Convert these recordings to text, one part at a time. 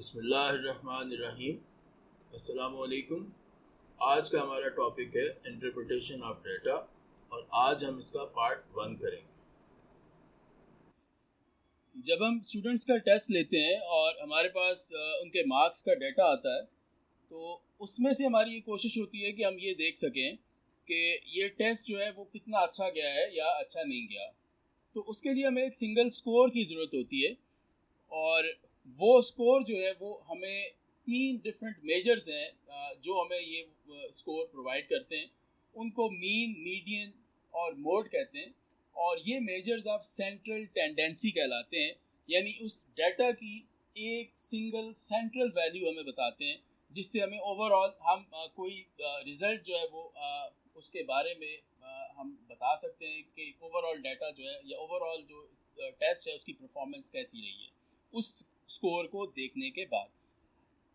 बिस्मिल्लाहिर्रहमानिर्रहीम। अस्सलामुअलैकुम। आज का हमारा टॉपिक है इंटरप्रिटेशन ऑफ डेटा और आज हम इसका पार्ट 1 करेंगे। जब हम स्टूडेंट्स का टेस्ट लेते हैं और हमारे पास उनके मार्क्स का डाटा आता है तो उसमें से हमारी ये कोशिश होती है कि हम ये देख सकें कि ये टेस्ट जो है वो कितना अच्छा गया है या अच्छा नहीं गया। तो उसके लिए हमें एक सिंगल स्कोर की ज़रूरत होती है और वो स्कोर जो है वो हमें 3 डिफरेंट मेजर्स हैं जो हमें ये स्कोर प्रोवाइड करते हैं। उनको मीन, मीडियन और मोड कहते हैं और ये मेजर्स ऑफ सेंट्रल टेंडेंसी कहलाते हैं। यानी उस डाटा की एक सिंगल सेंट्रल वैल्यू हमें बताते हैं जिससे हमें ओवरऑल हम कोई रिज़ल्ट जो है वो उसके बारे में हम बता सकते हैं कि ओवरऑल डाटा जो है या ओवरऑल जो टेस्ट है उसकी परफॉर्मेंस कैसी रही है उस स्कोर को देखने के बाद।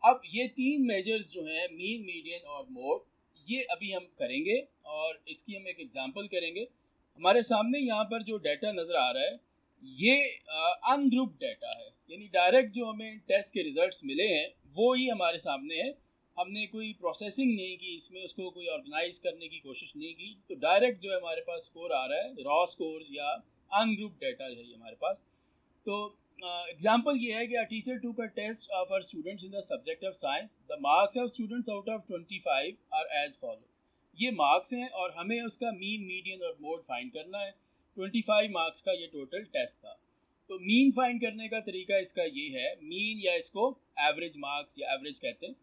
अब ये 3 मेजर्स जो हैं मीन, मीडियन और मोड, ये अभी हम करेंगे और इसकी हम एक एग्जांपल करेंगे। हमारे सामने यहाँ पर जो डाटा नज़र आ रहा है ये अनग्रुप डाटा है, यानी डायरेक्ट जो हमें टेस्ट के रिजल्ट्स मिले हैं वो ही हमारे सामने है। हमने कोई प्रोसेसिंग नहीं की इसमें, उसको कोई ऑर्गेनाइज करने की कोशिश नहीं की, तो डायरेक्ट जो है हमारे पास स्कोर आ रहा है, रॉ स्कोर या अनग्रुप डाटा है ये हमारे पास। तो एग्जाम्पल ये है कि a teacher took a test of her students in the subject of science. The marks of students out of 25 are as follows. ये मार्क्स हैं और हमें उसका मीन, मीडियन और मोड फाइंड करना है। 25 मार्क्स का ये टोटल टेस्ट था। तो मीन फाइंड करने का तरीका इसका ये है, मीन या इसको एवरेज मार्क्स या एवरेज कहते हैं।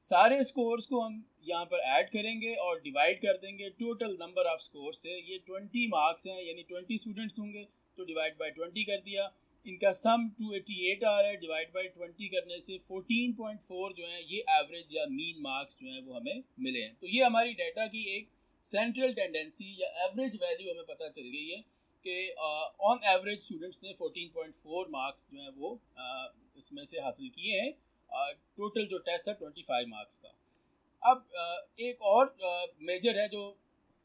सारे स्कोर्स को हम यहाँ पर ऐड करेंगे और डिवाइड कर देंगे टोटल नंबर ऑफ स्कोर से। ये 20 मार्क्स हैं यानी 20 स्टूडेंट्स होंगे तो डिवाइड बाय 20 कर दिया। इनका सम 288 आ रहा है, डिवाइड बाय 20 करने से 14.4 जो है ये एवरेज या मीन मार्क्स जो है वो हमें मिले हैं। तो ये हमारी डाटा की एक सेंट्रल टेंडेंसी या एवरेज वैल्यू हमें पता चल गई है कि ऑन एवरेज स्टूडेंट्स ने 14.4 मार्क्स जो है वो इसमें से हासिल किए हैं। टोटल जो टेस्ट था 25 मार्क्स का। अब एक और मेजर है जो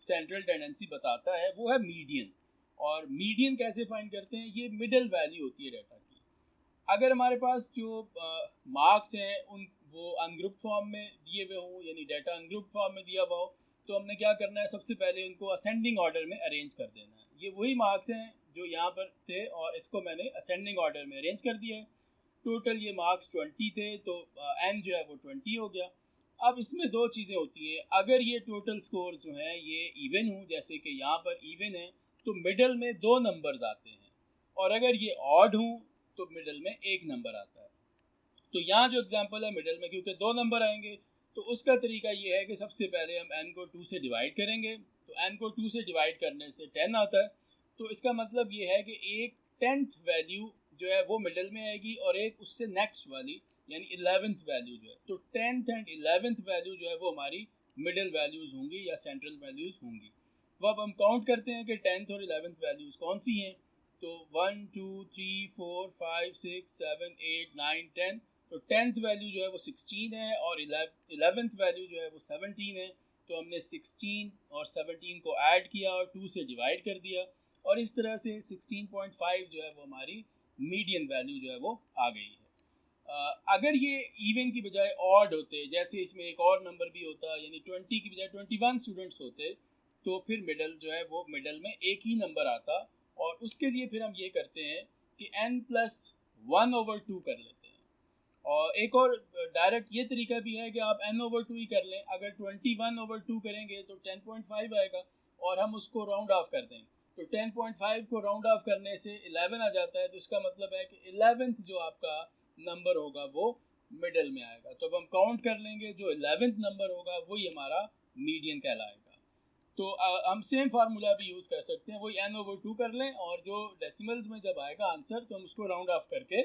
सेंट्रल टेंडेंसी बताता है, वो है मीडियन। और मीडियन कैसे फाइंड करते हैं, ये मिडल वैल्यू होती है डाटा की। अगर हमारे पास जो मार्क्स हैं उन वो अनग्रुप फॉर्म में दिए हुए हों, यानी डाटा अनग्रुप फॉर्म में दिया हुआ हो, तो हमने क्या करना है, सबसे पहले उनको असेंडिंग ऑर्डर में अरेंज कर देना है। ये वही मार्क्स हैं जो यहाँ पर थे और इसको मैंने असेंडिंग ऑर्डर में अरेंज कर दिया है। टोटल ये मार्क्स 20 थे तो एन जो है वो 20 हो गया। अब इसमें दो चीज़ें होती हैं, अगर ये टोटल स्कोर जो है ये इवन हो, जैसे कि यहाँ पर इवन है, तो मिडल में 2 नंबर्स आते हैं और अगर ये ऑड हो तो मिडल में 1 नंबर आता है। तो यहाँ जो एग्जांपल है मिडल में क्योंकि 2 नंबर आएंगे तो उसका तरीका ये है कि सबसे पहले हम n को 2 से डिवाइड करेंगे। तो n को 2 से डिवाइड करने से 10 आता है। तो इसका मतलब ये है कि एक 10th वैल्यू जो है वो मिडल में आएगी और एक उससे नेक्स्ट वाली यानी 11th वैल्यू जो है, तो 10th एंड 11th वैल्यू जो है वो हमारी मिडल वैल्यूज़ होंगी या सेंट्रल वैल्यूज़ होंगी। तो अब हम काउंट करते हैं कि 10th और 11th वैल्यूज़ कौन सी हैं। तो 1 2 3 4 5 6 7 8 9 10। तो 10th वैल्यू जो है वो 16 है और 11th वैल्यू जो है वो 17 है। तो हमने 16 और 17 को ऐड किया और 2 से डिवाइड कर दिया और इस तरह से 16.5 जो है वो हमारी मीडियन वैल्यू जो है वो आ गई है। अगर ये इवन की बजाय ऑड होते, जैसे इसमें एक और नंबर भी होता यानी 20 की बजाय 21 स्टूडेंट्स होते, तो फिर मिडल जो है वो मिडल में एक ही नंबर आता और उसके लिए फिर हम ये करते हैं कि n+1/2 कर लेते हैं। और एक और डायरेक्ट ये तरीका भी है कि आप n/2 ही कर लें। अगर 21/2 करेंगे तो 10.5 आएगा और हम उसको राउंड ऑफ कर दें तो 10.5 को राउंड ऑफ करने से 11 आ जाता है। तो इसका मतलब है कि 11th जो आपका नंबर होगा वो मिडल में आएगा। तो अब हम काउंट कर लेंगे, जो 11th नंबर होगा वही हमारा मीडियन कहलाएगा। तो हम सेम फार्मूला भी यूज़ कर सकते हैं, वही n/2 कर लें और जो डेसिमल्स में जब आएगा आंसर तो हम उसको राउंड ऑफ करके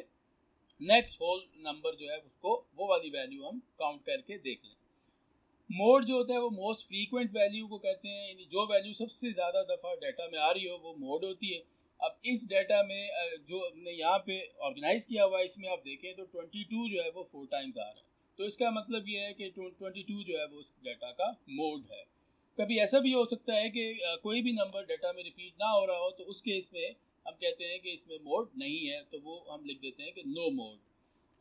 नेक्स्ट होल नंबर जो है उसको वो वाली वैल्यू हम काउंट करके देख लें। मोड जो होता है वो मोस्ट फ्रीक्वेंट वैल्यू को कहते हैं, यानी जो वैल्यू सबसे ज़्यादा दफ़ा डाटा में आ रही हो वो मोड होती है। अब इस डाटा में जो हमने यहाँ पे ऑर्गेनाइज किया हुआ है इसमें आप देखें तो 22 जो है वो 4 टाइम्स आ रहा है। तो इसका मतलब ये है कि 22 जो है वो उस डाटा का मोड है। कभी ऐसा भी हो सकता है कि कोई भी नंबर डाटा में रिपीट ना हो रहा हो, तो उस केस में हम कहते हैं कि इसमें मोड नहीं है, तो वो हम लिख देते हैं कि नो मोड।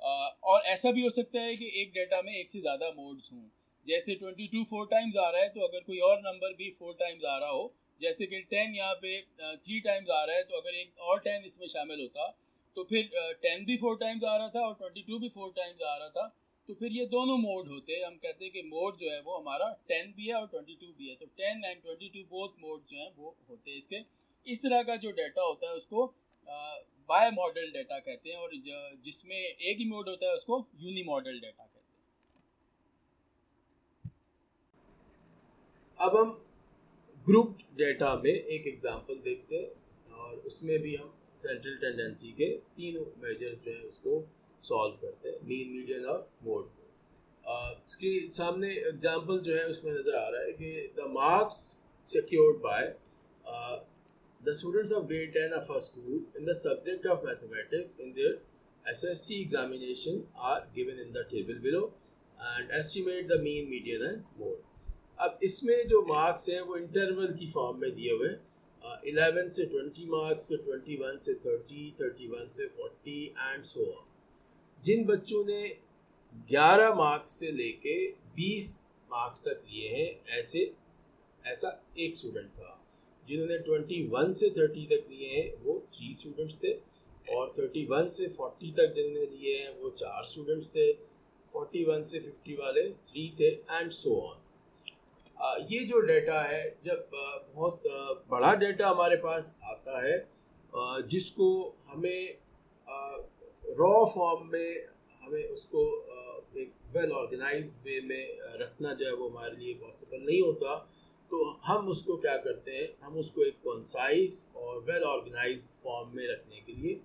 और ऐसा भी हो सकता है कि एक डेटा में एक से ज़्यादा मोड्स हों, जैसे 22 4 टाइम्स आ रहा है, तो अगर कोई और नंबर भी 4 टाइम्स आ रहा हो, जैसे कि 10 यहाँ पे 3 टाइम्स आ रहा है, तो अगर एक और 10 इसमें शामिल होता तो फिर 10 भी 4 टाइम्स आ रहा था और 22 भी 4 टाइम्स आ रहा था, तो फिर ये दोनों मोड होते। हम कहते हैं कि मोड जो है वो हमारा 10 भी है और 22 भी है, तो 10 एंड 22 बोथ मोड जो हैं वो होते हैं इसके। इस तरह का जो डाटा होता है उसको बाय मॉडल डाटा कहते हैं, और जिसमें एक ही मोड होता है उसको यूनी मॉडल डाटा कहते हैं। अब हम ग्रुप डेटा में एक एग्जांपल देखते हैं और उसमें भी हम सेंट्रल टेंडेंसी के तीनों मेजर्स जो है उसको सॉल्व करते हैं, मीन, मीडियन और मोड। इसके सामने एग्जांपल जो है उसमें नज़र आ रहा है कि the marks secured by the students of grade 10 of our school in the subject of mathematics in their SSC examination are given in the table below and estimate the mean, median and mode. अब इसमें जो marks हैं वो interval की form में दिए हुए, 11 से 20 मार्क्स, तो 21 से 30, 31 से 40 एंड सो ऑन। जिन बच्चों ने 11 मार्क्स से लेके 20 मार्क्स तक लिए हैं, ऐसा एक स्टूडेंट था। जिन्होंने 21 से 30 तक लिए हैं वो 3 स्टूडेंट्स थे, और 31 से 40 तक जिन्होंने लिए हैं वो 4 स्टूडेंट्स थे, 41 से 50 वाले 3 थे एंड सो ऑन। ये जो डेटा है, जब बहुत बड़ा डेटा हमारे पास आता है जिसको हमें रॉ फॉर्म में हमें उसको एक वेल ऑर्गेनाइज्ड वे में रखना जो है वो हमारे लिए पॉसिबल नहीं होता, तो हम उसको क्या करते हैं, हम उसको एक कॉन्साइज और वेल ऑर्गेनाइज्ड फॉर्म में रखने के लिए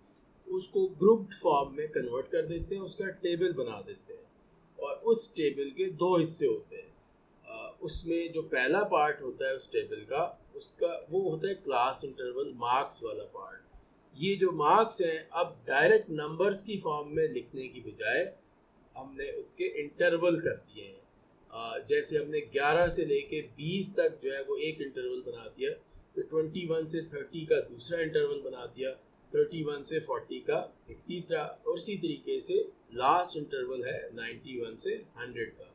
उसको ग्रुप्ड फॉर्म में कन्वर्ट कर देते हैं, उसका टेबल बना देते हैं। और उस टेबल के दो हिस्से होते हैं। उसमें जो पहला पार्ट होता है उस टेबल का, उसका वो होता है क्लास इंटरवल, मार्क्स वाला पार्ट। ये जो मार्क्स हैं अब डायरेक्ट नंबर्स की फॉर्म में लिखने की बजाय हमने उसके इंटरवल कर दिए हैं। जैसे हमने 11 से लेके 20 तक जो है वो एक इंटरवल बना दिया, फिर 21 से 30 का दूसरा इंटरवल बना दिया, 31 से 40 का एक तीसरा, और इसी तरीके से लास्ट इंटरवल है 91 से 100 का।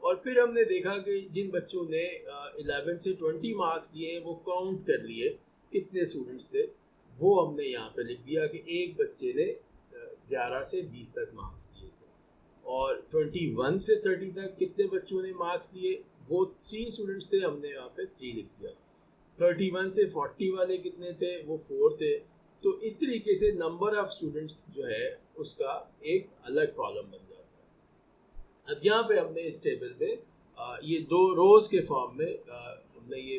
और फिर हमने देखा कि जिन बच्चों ने 11 से 20 मार्क्स लिए वो काउंट कर लिए कितने स्टूडेंट्स थे, वो हमने यहाँ पे लिख दिया कि एक बच्चे ने 11 से 20 तक मार्क्स लिए थे। और 21 से 30 तक कितने बच्चों ने मार्क्स लिए, वो 3 स्टूडेंट्स थे, हमने यहाँ पे 3 लिख दिया। 31 से 40 वाले कितने थे, वो 4 थे। तो इस तरीके से नंबर ऑफ स्टूडेंट्स जो है उसका एक अलग कॉलम बन जाता है। अब यहाँ पे हमने इस टेबल में ये दो रोज के फॉर्म में हमने ये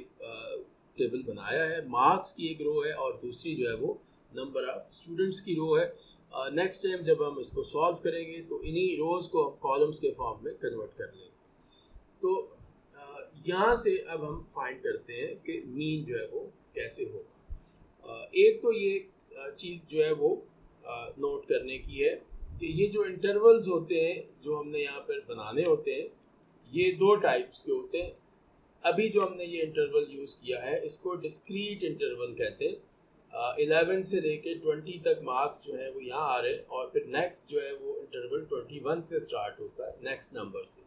टेबल बनाया है। मार्क्स की एक रो है और दूसरी जो है वो नंबर ऑफ स्टूडेंट्स की रो है। नेक्स्ट टाइम जब हम इसको सॉल्व करेंगे तो इन्हीं रोज को हम कॉलम्स के फॉर्म में कन्वर्ट कर लेंगे। तो यहाँ से अब हम फाइंड करते हैं कि मीन जो है वो कैसे होगा। एक तो ये चीज़ जो है वो नोट करने की है कि ये जो इंटरवल्स होते हैं जो हमने यहाँ पर बनाने होते हैं, ये दो टाइप्स के होते हैं। अभी जो हमने ये इंटरवल यूज़ किया है इसको डिस्क्रीट इंटरवल कहते हैं। 11 से लेके 20 तक मार्क्स जो है वो यहाँ आ रहे हैं, और फिर नेक्स्ट जो है वो इंटरवल 21 से स्टार्ट होता है नेक्स्ट नंबर से,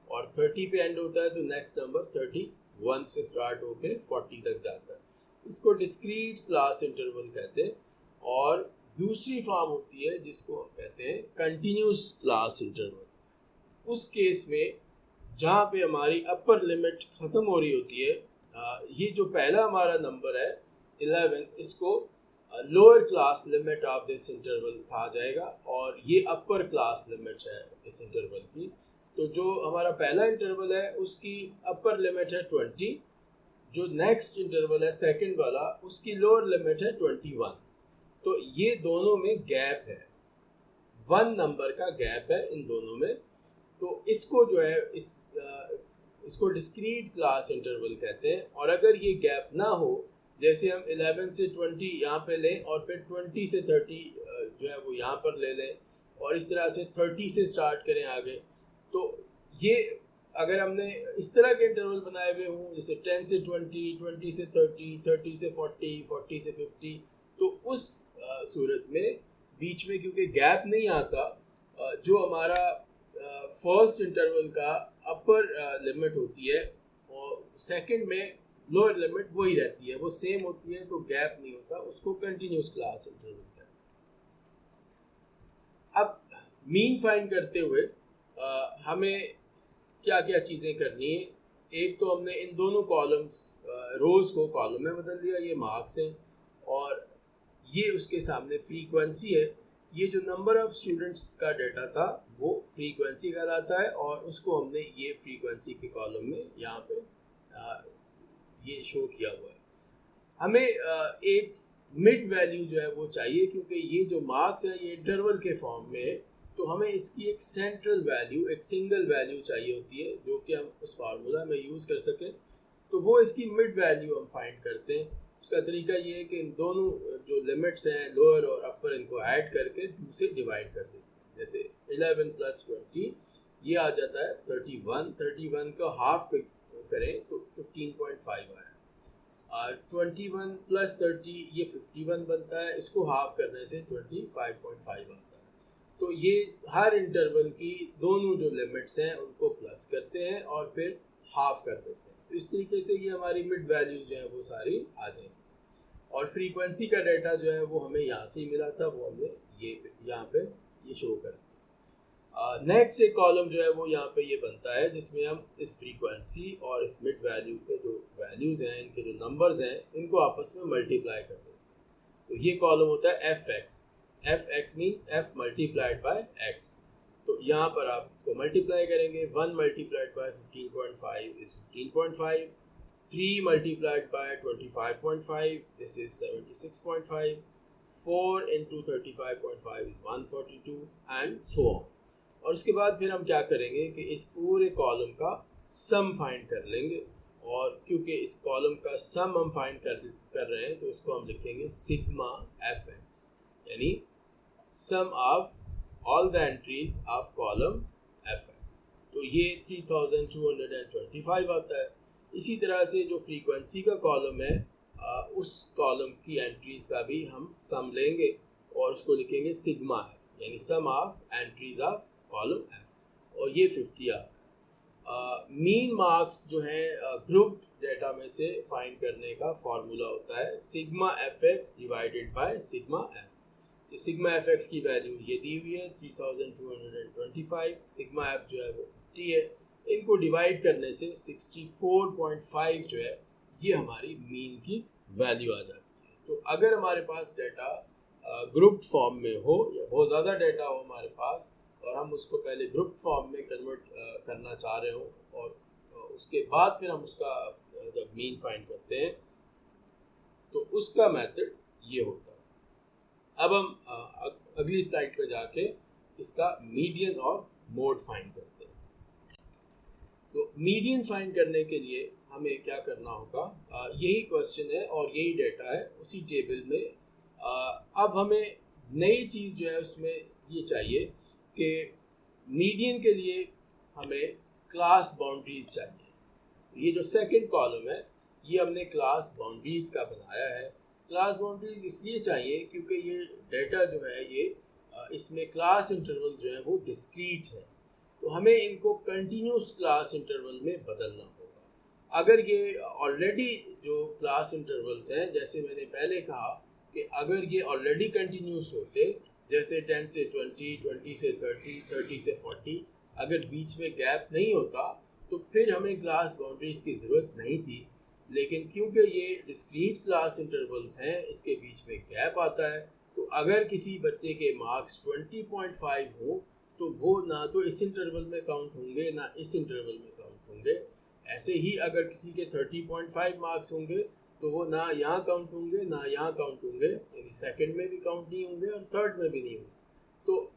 और 30 पे एंड होता है, तो नेक्स्ट नंबर 31 से स्टार्ट होकर 40 तक जाता है। इसको डिस्क्रीट क्लास इंटरवल कहते हैं। और दूसरी फॉर्म होती है जिसको हम कहते हैं कंटिन्यूस क्लास इंटरवल। उस केस में जहाँ पे हमारी अपर लिमिट ख़त्म हो रही होती है, ये जो पहला हमारा नंबर है 11, इसको lower class limit of this interval कहा जाएगा, और ये अपर क्लास लिमिट है इस इंटरवल की। तो जो हमारा पहला इंटरवल है उसकी अपर लिमिट है 20, जो नेक्स्ट इंटरवल है सेकंड वाला उसकी लोअर लिमिट है 21। तो ये दोनों में गैप है, 1 नंबर का गैप है इन दोनों में। तो इसको जो है इसको डिस्क्रीट क्लास इंटरवल कहते हैं। और अगर ये गैप ना हो, जैसे हम 11 से 20 यहाँ पे लें और फिर 20 से 30 जो है वो यहाँ पर ले लें, और इस तरह से 30 से स्टार्ट करें आगे, तो ये अगर हमने इस तरह के इंटरवल बनाए हुए हों, जैसे 10 से 20, 20 से 30, 30 से 40, 40 से 50, तो उस सूरत में बीच में क्योंकि गैप नहीं आता, जो हमारा फर्स्ट इंटरवल का अपर लिमिट होती है और सेकंड में लोअर लिमिट वही रहती है, वो सेम होती है, तो गैप नहीं होता, उसको कंटिन्यूस क्लास इंटरवल कहते हैं। अब मीन फाइंड करते हुए हमें क्या क्या चीज़ें करनी है। एक तो हमने इन दोनों कॉलम्स रोज़ को कॉलम में बदल दिया, ये मार्क्स हैं, और ये उसके सामने फ्रीक्वेंसी है। ये जो नंबर ऑफ स्टूडेंट्स का डेटा था वो फ्रीक्वेंसी कहलाता है, और उसको हमने ये फ्रीक्वेंसी के कॉलम में यहाँ पे ये शो किया हुआ है। हमें एक मिड वैल्यू जो है वो चाहिए, क्योंकि ये जो मार्क्स है ये इंटरवल के फॉर्म में है, तो हमें इसकी एक सेंट्रल वैल्यू, एक सिंगल वैल्यू चाहिए होती है जो कि हम उस फार्मूला में यूज़ कर सकें। तो वो इसकी मिड वैल्यू हम फाइंड करते हैं। उसका तरीका ये है कि इन दोनों जो लिमिट्स हैं लोअर और अपर, इनको ऐड करके 2 से डिवाइड कर देते हैं। जैसे 11 + 20 ये आ जाता है 31, 31 का हाफ करें तो 15.5 आया, और 21 + 30 ये 51 बनता है, इसको हाफ करने से 25.5 आता है। तो ये हर इंटरवल की दोनों जो लिमिट्स हैं उनको प्लस करते हैं और फिर हाफ कर देते हैं। तो इस तरीके से ये हमारी मिड वैल्यू जो है वो सारी आ जाएंगी। और फ्रीक्वेंसी का डाटा जो है वो हमें यहाँ से ही मिला था, वो हमने ये यहाँ पे ये शो कर दिया। नेक्स्ट एक कॉलम जो है वो यहाँ पे ये बनता है, जिसमें हम इस फ्रीक्वेंसी और इस मिड वैल्यू के जो वैल्यूज़ हैं, इनके जो नंबर्स हैं, इनको आपस में मल्टीप्लाई कर देते हैं। तो ये कॉलम होता है fx। fx means f multiplied by x। तो यहाँ पर आप इसको मल्टीप्लाई करेंगे। 1 multiplied by 15.5 is 15.5, 3 multiplied by 25.5 this is 76.5, 4 into 35.5 is 142 and so on. और उसके बाद फिर हम क्या करेंगे कि इस पूरे कॉलम का सम फाइंड कर लेंगे, और क्योंकि इस कॉलम का सम हम फाइंड कर रहे हैं तो इसको हम लिखेंगे सिग्मा fx, यानी sum of all the entries of column fx। तो ये 3225 आता है। इसी तरह से जो फ्रीक्वेंसी का कॉलम है उस कॉलम की एंट्रीज का भी हम सम लेंगे और उसको लिखेंगे सिग्मा f, यानी sum of entries of column f, और ये 50 आ रहा है। मीन मार्क्स जो है ग्रुप डेटा में से फाइंड करने का फॉर्मूला होता है sigma fx divided by sigma f। Sigma fx की वैल्यू ये दी हुई है 3225, सिग्मा f जो है वो 50 है, इनको डिवाइड करने से 64.5 जो है ये हमारी मीन की वैल्यू आ जाती है। तो अगर हमारे पास डेटा ग्रुप फॉर्म में हो या बहुत ज़्यादा डेटा हो हमारे पास, और हम उसको पहले ग्रुप फॉर्म में कन्वर्ट करना चाह रहे हो, और उसके बाद फिर हम उसका जब मीन फाइंड करते हैं तो उसका मेथड ये होता है। अब हम अगली स्लाइड पे जाके इसका मीडियन और मोड फाइंड करते हैं। तो मीडियन फाइंड करने के लिए हमें क्या करना होगा, यही क्वेश्चन है और यही डेटा है उसी टेबल में। अब हमें नई चीज़ जो है उसमें ये चाहिए कि मीडियन के लिए हमें क्लास बाउंड्रीज चाहिए। ये जो सेकंड कॉलम है ये हमने क्लास बाउंड्रीज का बनाया है। क्लास बाउंड्रीज इसलिए चाहिए क्योंकि ये डेटा जो है ये इसमें क्लास इंटरवल जो है वो डिस्क्रीट है, तो हमें इनको कंटिन्यूस क्लास इंटरवल में बदलना होगा। अगर ये ऑलरेडी जो क्लास इंटरवल्स हैं, जैसे मैंने पहले कहा कि अगर ये ऑलरेडी कंटिन्यूस होते, जैसे 10 से 20, 20 से 30, 30 से 40, अगर बीच में गैप नहीं होता तो फिर हमें क्लास बाउंड्रीज की ज़रूरत नहीं थी। लेकिन क्योंकि ये डिस्क्रीट क्लास इंटरवल्स हैं, इसके बीच में गैप आता है, तो अगर किसी बच्चे के मार्क्स 20.5 हो तो वो ना तो इस इंटरवल में काउंट होंगे ना इस इंटरवल में काउंट होंगे। ऐसे ही अगर किसी के 30.5 मार्क्स होंगे तो वो ना यहाँ काउंट होंगे ना यहाँ काउंट होंगे, यानी सेकंड में भी काउंट नहीं होंगे और थर्ड में भी नहीं होंगे। तो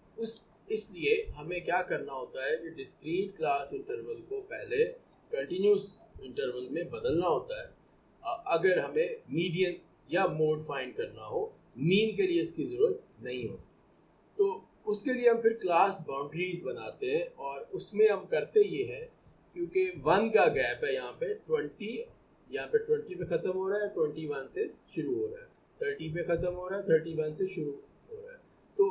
इसलिए हमें क्या करना होता है कि डिस्क्रीट क्लास इंटरवल को पहले कंटिन्यूस इंटरवल में बदलना होता है अगर हमें मीडियन या मोड फाइंड करना हो। मीन के लिए इसकी ज़रूरत नहीं होती। तो उसके लिए हम फिर क्लास बाउंड्रीज बनाते हैं, और उसमें हम करते ये हैं क्योंकि 1 का गैप है यहाँ पे 20, यहाँ पे 20 पे ख़त्म हो रहा है, 21 से शुरू हो रहा है, 30 पे ख़त्म हो रहा है, 31 से शुरू हो रहा है, तो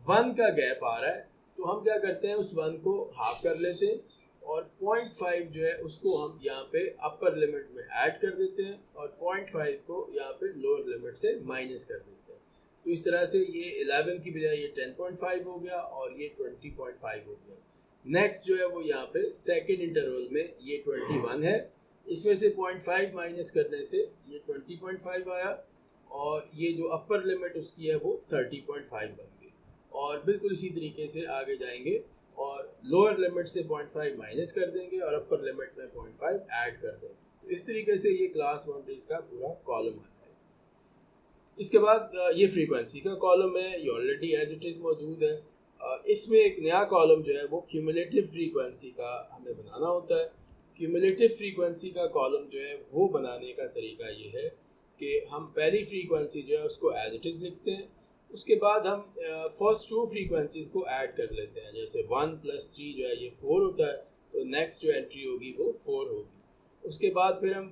1 का गैप आ रहा है। तो हम क्या करते हैं, उस 1 को हाफ कर लेते हैं और 0.5 जो है उसको हम यहाँ पे अपर लिमिट में ऐड कर देते हैं और 0.5 को यहाँ पे लोअर लिमिट से माइनस कर देते हैं। तो इस तरह से ये 11 की बजाय ये 10.5 हो गया और ये 20.5 हो गया। नेक्स्ट जो है वो यहाँ पे सेकेंड इंटरवल में ये 21 है, इसमें से 0.5 माइनस करने से ये 20.5 आया और ये जो अपर लिमिट उसकी है वो 30.5 बन गई। और बिल्कुल इसी तरीके से आगे जाएंगे और लोअर लिमिट से 0.5 माइनस कर देंगे और अपर लिमिट में 0.5 ऐड कर देंगे। तो इस तरीके से ये क्लास बाउंड्रीज का पूरा कॉलम आता है। इसके बाद ये फ्रीक्वेंसी का कॉलम है, ये ऑलरेडी एज इट इज़ मौजूद है। इसमें एक नया कॉलम जो है वो क्यूमुलेटिव फ्रीक्वेंसी का हमें बनाना होता है। क्यूमुलेटिव फ्रीक्वेंसी का कॉलम जो है वो बनाने का तरीका ये है कि हम पहली फ्रीक्वेंसी जो है उसको एज इट इज़ लिखते हैं, उसके बाद हम फर्स्ट 2 फ्रीक्वेंसीज को ऐड कर लेते हैं। जैसे 1 + 3 जो है ये 4 होता है, तो नेक्स्ट जो एंट्री होगी वो 4 होगी। उसके बाद फिर हम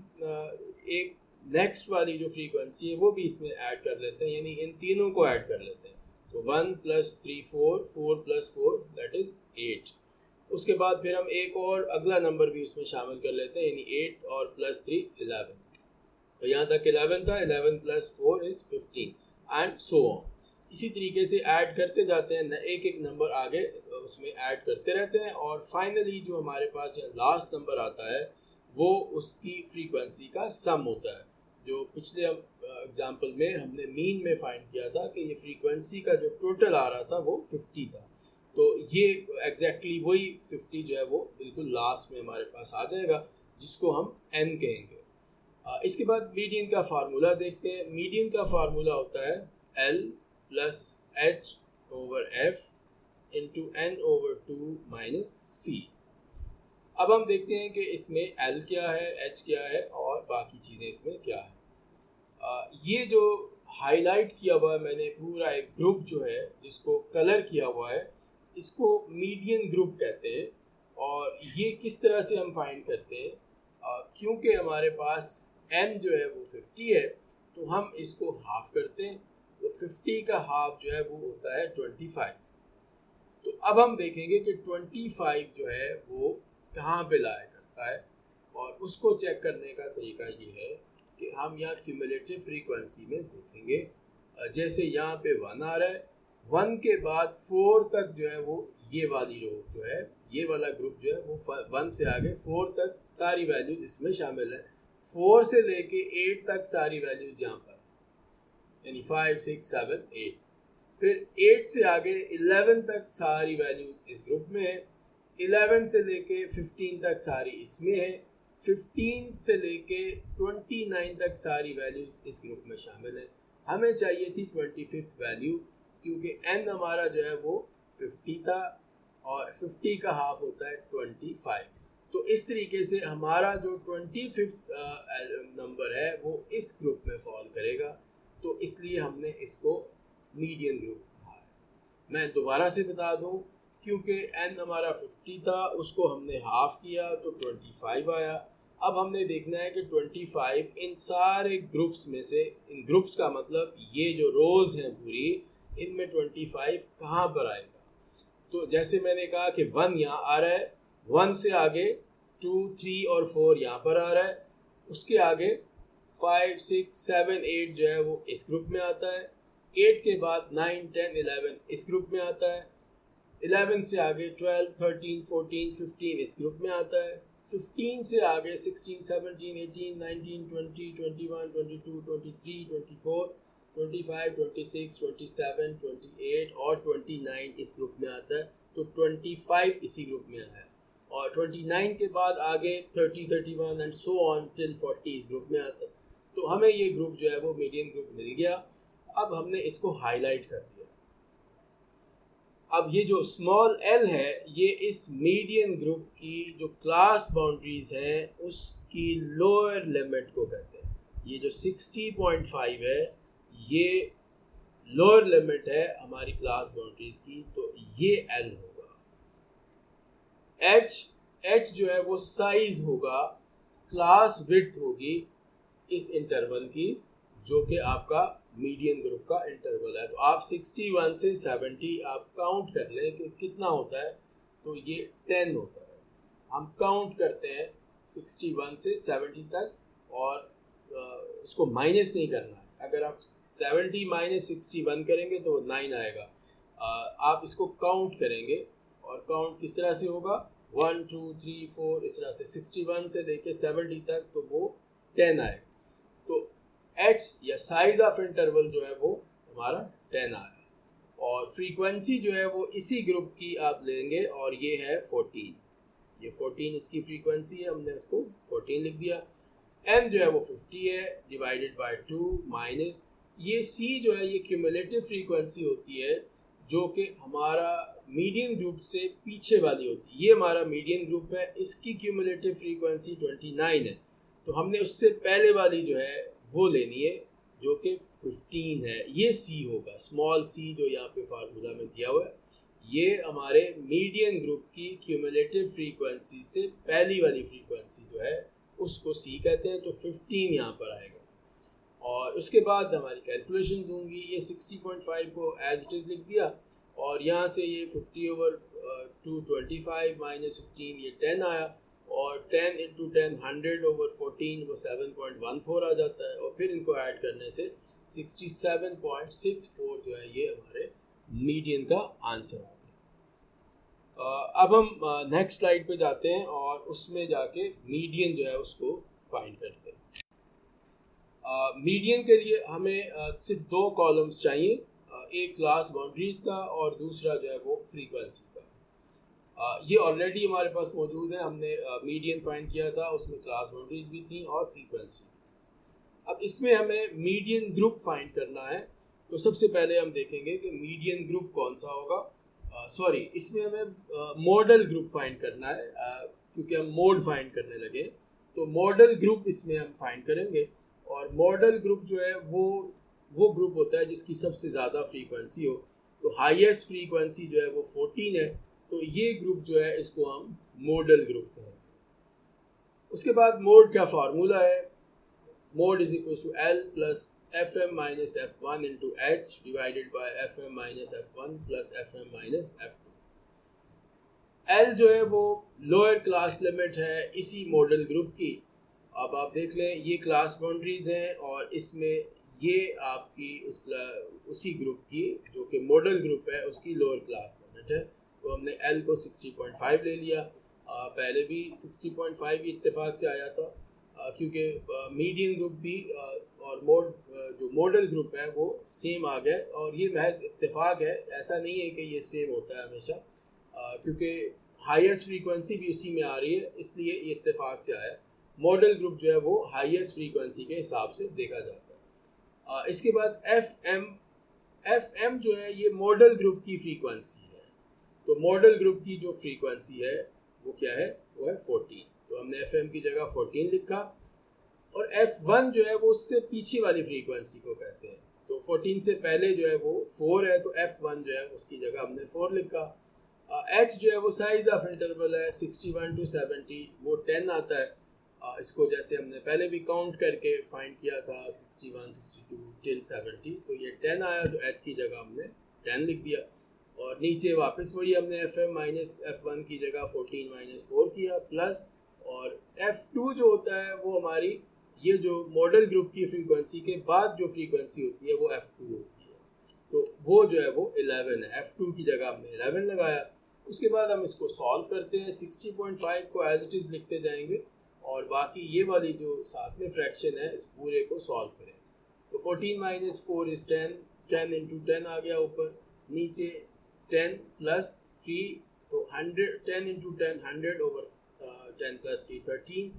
एक नेक्स्ट वाली जो फ्रीक्वेंसी है वो भी इसमें ऐड कर लेते हैं, यानी इन तीनों को ऐड कर लेते हैं। तो 1 + 3 4, 4 + 4 दैट इज़ 8। उसके बाद फिर हम एक और अगला नंबर भी उसमें शामिल कर लेते हैं, यानी 8 और +3 11। तो यहाँ तक 11 था, 11 + 4 इज़ 15 एंड सो ऑन। इसी तरीके से ऐड करते जाते हैं, एक एक नंबर आगे उसमें ऐड करते रहते हैं और फाइनली जो हमारे पास यहाँ लास्ट नंबर आता है वो उसकी फ्रीक्वेंसी का सम होता है। जो पिछले एग्जांपल में हमने मीन में फाइंड किया था कि ये फ्रीक्वेंसी का जो टोटल आ रहा था वो 50 था, तो ये एग्जैक्टली वही 50 जो है वो बिल्कुल लास्ट में हमारे पास आ जाएगा, जिसको हम n कहेंगे। इसके बाद मीडियन का फार्मूला देखते हैं। मीडियन का फार्मूला होता है L + h/f × n/2 - c। अब हम देखते हैं कि इसमें L क्या है, H क्या है और बाकी चीज़ें इसमें क्या है। ये जो हाईलाइट किया हुआ है मैंने पूरा एक ग्रुप जो है जिसको कलर किया हुआ है, इसको मीडियन ग्रुप कहते हैं। और ये किस तरह से हम फाइंड करते हैं, क्योंकि हमारे पास n जो है वो 50 है, तो हम इसको हाफ करते हैं, तो 50 का हाफ जो है वो होता है 25। तो अब हम देखेंगे कि 25 जो है वो कहाँ पे लाया करता है, और उसको चेक करने का तरीका ये है कि हम यहाँ क्यूमुलेटिव फ्रीक्वेंसी में देखेंगे। जैसे यहाँ पे 1 आ रहा है, 1 के बाद 4 तक जो है वो ये वाली रो जो है, ये वाला ग्रुप जो है वो 1 से आगे 4 तक सारी वैल्यूज इसमें शामिल है। 4 से लेके 8 तक सारी वैल्यूज यहाँ पर, यानी 5 6 7 8। फिर 8 से आगे 11 तक सारी वैल्यूज इस ग्रुप में है। 11 से लेके 15 तक सारी इसमें है। 15 से लेके 29 तक सारी वैल्यूज इस ग्रुप में शामिल है। हमें चाहिए थी 25th वैल्यू, क्योंकि n हमारा जो है वो 50 था और 50 का हाफ होता है 25। तो इस तरीके से हमारा जो 25th नंबर है वो इस ग्रुप में फॉल करेगा, तो इसलिए हमने इसको मीडियन ग्रुप कहा है। मैं दोबारा से बता दूं, क्योंकि n हमारा 50 था, उसको हमने हाफ किया तो 25 आया। अब हमने देखना है कि 25 इन सारे ग्रुप्स में से, इन ग्रुप्स का मतलब ये जो रोज हैं पूरी, इनमें 25 कहाँ पर आएगा। तो जैसे मैंने कहा कि 1 यहाँ आ रहा है, 1 से आगे 2 3 और 4 यहाँ पर आ रहा है, उसके आगे 5 6 7 8 जो है वो इस ग्रुप में आता है। 8 के बाद 9 10 11 इस ग्रुप में आता है। 11 से आगे 12 13 14 15 इस ग्रुप में आता है। 15 से आगे 16 17 18 19 20 21 22 23 24 25 26 27 28 और 29 इस ग्रुप में आता है। तो 25 इसी ग्रुप में आया है, और 29 के बाद आगे 30 31 एंड सो ऑन टिल 40 इस ग्रुप में आता है। तो हमें ये ग्रुप जो है वो मीडियन ग्रुप मिल गया। अब हमने इसको हाईलाइट कर दिया। अब ये जो स्मॉल l है, ये इस मीडियन ग्रुप की जो क्लास बाउंड्रीज है उसकी लोअर लिमिट को कहते हैं। ये जो 60.5 है ये लोअर लिमिट है हमारी क्लास बाउंड्रीज की, तो ये l होगा। h जो है वो साइज होगा, क्लास विड्थ होगी इस इंटरवल की, जो कि आपका मीडियन ग्रुप का इंटरवल है। तो आप 61 से 70 आप काउंट कर लें कि कितना होता है, तो ये 10 होता है। हम काउंट करते हैं 61 से 70 तक और इसको माइनस नहीं करना है। अगर आप 70 माइनस 61 करेंगे तो 9 आएगा। आप इसको काउंट करेंगे और काउंट किस तरह से होगा, 1 2 3 4 इस तरह से 61 से लेके 70 तक, तो वो 10 आएगा। तो h या साइज ऑफ इंटरवल जो है वो हमारा 10 आया और फ्रीक्वेंसी जो है वो इसी ग्रुप की आप लेंगे और ये है 14। ये 14 इसकी फ्रीक्वेंसी है, हमने इसको 14 लिख दिया। m जो है वो 50 है डिवाइडेड बाय 2 माइनस ये c जो है ये क्यूमुलेटिव फ्रीक्वेंसी होती है जो कि हमारा मीडियन ग्रुप से पीछे वाली होती है। ये हमारा मीडियन ग्रुप है, इसकी क्यूमुलेटिव फ्रीक्वेंसी 29 है, तो हमने उससे पहले वाली जो है वो लेनी है जो कि 15 है। ये c होगा, स्मॉल c जो यहाँ पे फार्मूला में दिया हुआ है, ये हमारे मीडियन ग्रुप की क्यूमुलेटिव फ्रीक्वेंसी से पहली वाली फ्रीक्वेंसी जो है उसको c कहते हैं। तो 15 यहाँ पर आएगा और उसके बाद हमारी कैलकुलेशंस होंगी। ये 60.5 को एज इट इज़ लिख दिया और यहाँ से ये 50/225 माइनस 15 ये 10 आया और 10 इंटू 10 100/14 वो 7.14 आ जाता है और फिर इनको ऐड करने से 67.64 जो है ये हमारे मीडियन का आंसर आ गया। अब हम नेक्स्ट स्लाइड पे जाते हैं और उसमें जाके मीडियन जो है उसको फाइंड करते हैं। मीडियन के लिए हमें सिर्फ 2 कॉलम्स चाहिए, एक क्लास बाउंड्रीज का और दूसरा जो है वो फ्रीक्वेंसी का। ये ऑलरेडी हमारे पास मौजूद है, हमने मीडियन फाइंड किया था, उसमें क्लास बाउंड्रीज भी थी और फ्रीक्वेंसी। अब इसमें हमें मीडियन ग्रुप फाइंड करना है, तो सबसे पहले हम देखेंगे कि मीडियन ग्रुप कौन सा होगा। इसमें हमें मॉडल ग्रुप फाइंड करना है क्योंकि हम मोड फाइंड करने लगे, तो मॉडल ग्रुप इसमें हम फाइंड करेंगे। और मॉडल ग्रुप जो है वो ग्रुप होता है जिसकी सबसे ज़्यादा फ्रीक्वेंसी हो, तो हाईएस्ट फ्रीक्वेंसी जो है वो 14 है, तो ये ग्रुप जो है इसको हम मॉडल ग्रुप कहेंगे। उसके बाद मोड का फार्मूला है, mode is equal to L plus FM minus F1 into H divided by FM minus F1 plus FM minus F2। L जो है वो लोअर क्लास लिमिट है इसी मॉडल ग्रुप की। अब आप देख लें ये क्लास बाउंड्रीज हैं और इसमें ये आपकी उसी ग्रुप की जो कि मॉडल ग्रुप है उसकी लोअर क्लास लिमिट है, तो हमने L को 60.5 ले लिया। पहले भी 60.5 इत्तेफाक से आया था क्योंकि मीडियन ग्रुप भी और जो मॉडल ग्रुप है वो सेम आ गया और ये महज इत्तेफाक है, ऐसा नहीं है कि ये सेम होता है हमेशा, क्योंकि हाईएस्ट फ्रीक्वेंसी भी उसी में आ रही है, इसलिए ये इत्तेफाक से आया। मॉडल ग्रुप जो है वो हाईएस्ट फ्रीक्वेंसी के हिसाब से देखा जाता है। इसके बाद FM जो है ये मॉडल ग्रुप की फ्रीक्वेंसी है, तो मॉडल ग्रुप की जो फ्रीक्वेंसी है वो क्या है, वो है 14, तो हमने FM की जगह 14 लिखा। और F1 जो है वो उससे पीछे वाली फ्रीक्वेंसी को कहते हैं, तो 14 से पहले जो है वो 4 है, तो F1 जो है उसकी जगह हमने 4 लिखा। H जो है वो साइज ऑफ इंटरवल है 61 to 70, वो 10 आता है। इसको जैसे हमने पहले भी काउंट करके फाइंड किया था 61 62 till 70, तो ये 10 आया, तो H की जगह हमने 10 लिख दिया और नीचे वापस वही हमने FM माइनस F1 की जगह 14 माइनस 4 किया प्लस, और F2 जो होता है वो हमारी ये जो मॉडल ग्रुप की फ्रीक्वेंसी के बाद जो फ्रीक्वेंसी होती है वो F2 होती है, तो वो जो है वो 11 है, F2 की जगह हमने 11 लगाया। उसके बाद हम इसको सॉल्व करते हैं, 60.5 को एज इट इज़ लिखते जाएंगे और बाकी ये वाली जो साथ में फ्रैक्शन है इस पूरे को सॉल्व करें। तो 14 माइनस 4 इज़ 10, 10 इंटू 10 आ गया ऊपर, नीचे 10 प्लस 3, तो 100, 10 इंटू 10 100/10 प्लस 3 13,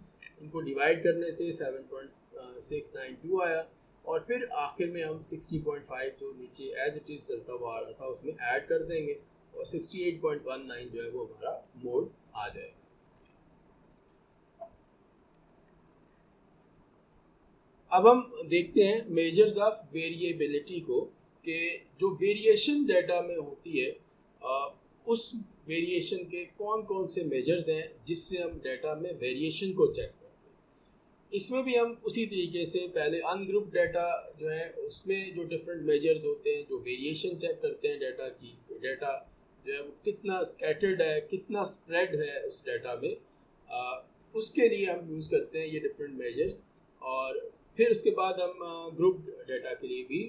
इनको डिवाइड करने से 7.692 आया और फिर आखिर में हम 60.5 जो नीचे एज इट इज़ चलता हुआ आ रहा था उसमें ऐड कर देंगे और 68.19 जो है वो हमारा मोड आ जाएगा। अब हम देखते हैं मेजर्स ऑफ वेरिएबिलिटी को, कि जो वेरिएशन डाटा में होती है उस वेरिएशन के कौन कौन से मेजर्स हैं जिससे हम डाटा में वेरिएशन को चेक करते हैं। इसमें भी हम उसी तरीके से पहले अनग्रुप डाटा जो है उसमें जो डिफरेंट मेजर्स होते हैं, जो वेरिएशन चेक करते हैं डाटा की, डाटा जो है वो कितना स्कैटर्ड है, कितना स्प्रेड है उस डाटा में, उसके लिए हम यूज़ करते हैं ये डिफरेंट मेजर्स। और फिर उसके बाद हम ग्रुप डाटा के लिए भी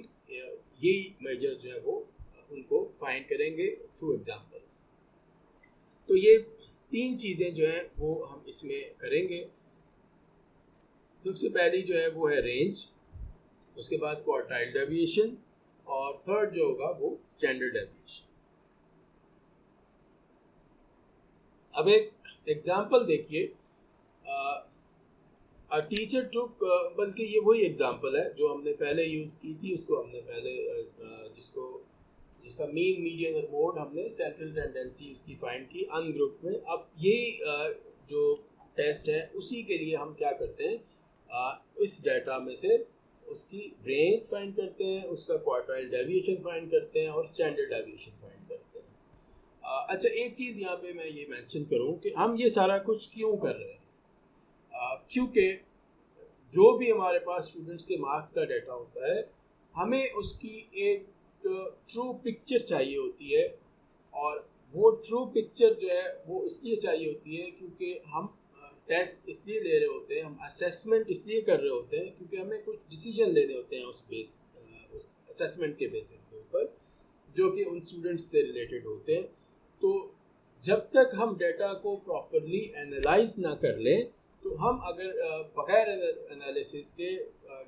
यही मेजर जो है वो उनको फाइंड करेंगे थ्रू एग्जांपल्स। तो ये 3 चीज़ें जो हैं वो हम इसमें करेंगे। सबसे पहली जो है वो है रेंज, उसके बाद क्वार्टाइल डेविएशन, और थर्ड जो होगा वो स्टैंडर्ड डेविएशन। अब एक एग्जांपल देखिए, टीचर टुक, बल्कि ये वही एग्जांपल है जो हमने पहले यूज़ की थी, उसको हमने पहले जिसका मीन मीडियन और मोड हमने सेंट्रल टेंडेंसी उसकी फाइंड की अनग्रुप में। अब ये जो टेस्ट है उसी के लिए हम क्या करते हैं, इस डाटा में से उसकी रेंज फाइंड करते हैं, उसका क्वार्टाइल डेविएशन फाइंड करते हैं और स्टैंडर्ड डेविएशन फाइंड करते हैं। अच्छा, एक चीज़ यहाँ पे मैं ये मेंशन करूँ कि हम ये सारा कुछ क्यों कर रहे हैं। क्योंकि जो भी हमारे पास स्टूडेंट्स के मार्क्स का डाटा होता है, हमें उसकी एक ट्रू पिक्चर चाहिए होती है। और वो ट्रू पिक्चर जो है वो इसलिए चाहिए होती है क्योंकि हम टेस्ट इसलिए ले रहे होते हैं, हम असेसमेंट इसलिए कर रहे होते हैं क्योंकि हमें कुछ डिसीजन लेने होते हैं उस असेसमेंट के बेसिस के ऊपर, जो कि उन स्टूडेंट्स से रिलेटेड होते हैं। तो जब तक हम डाटा को प्रॉपरली एनालाइज ना कर लें, तो हम अगर बगैर एनालिसिस के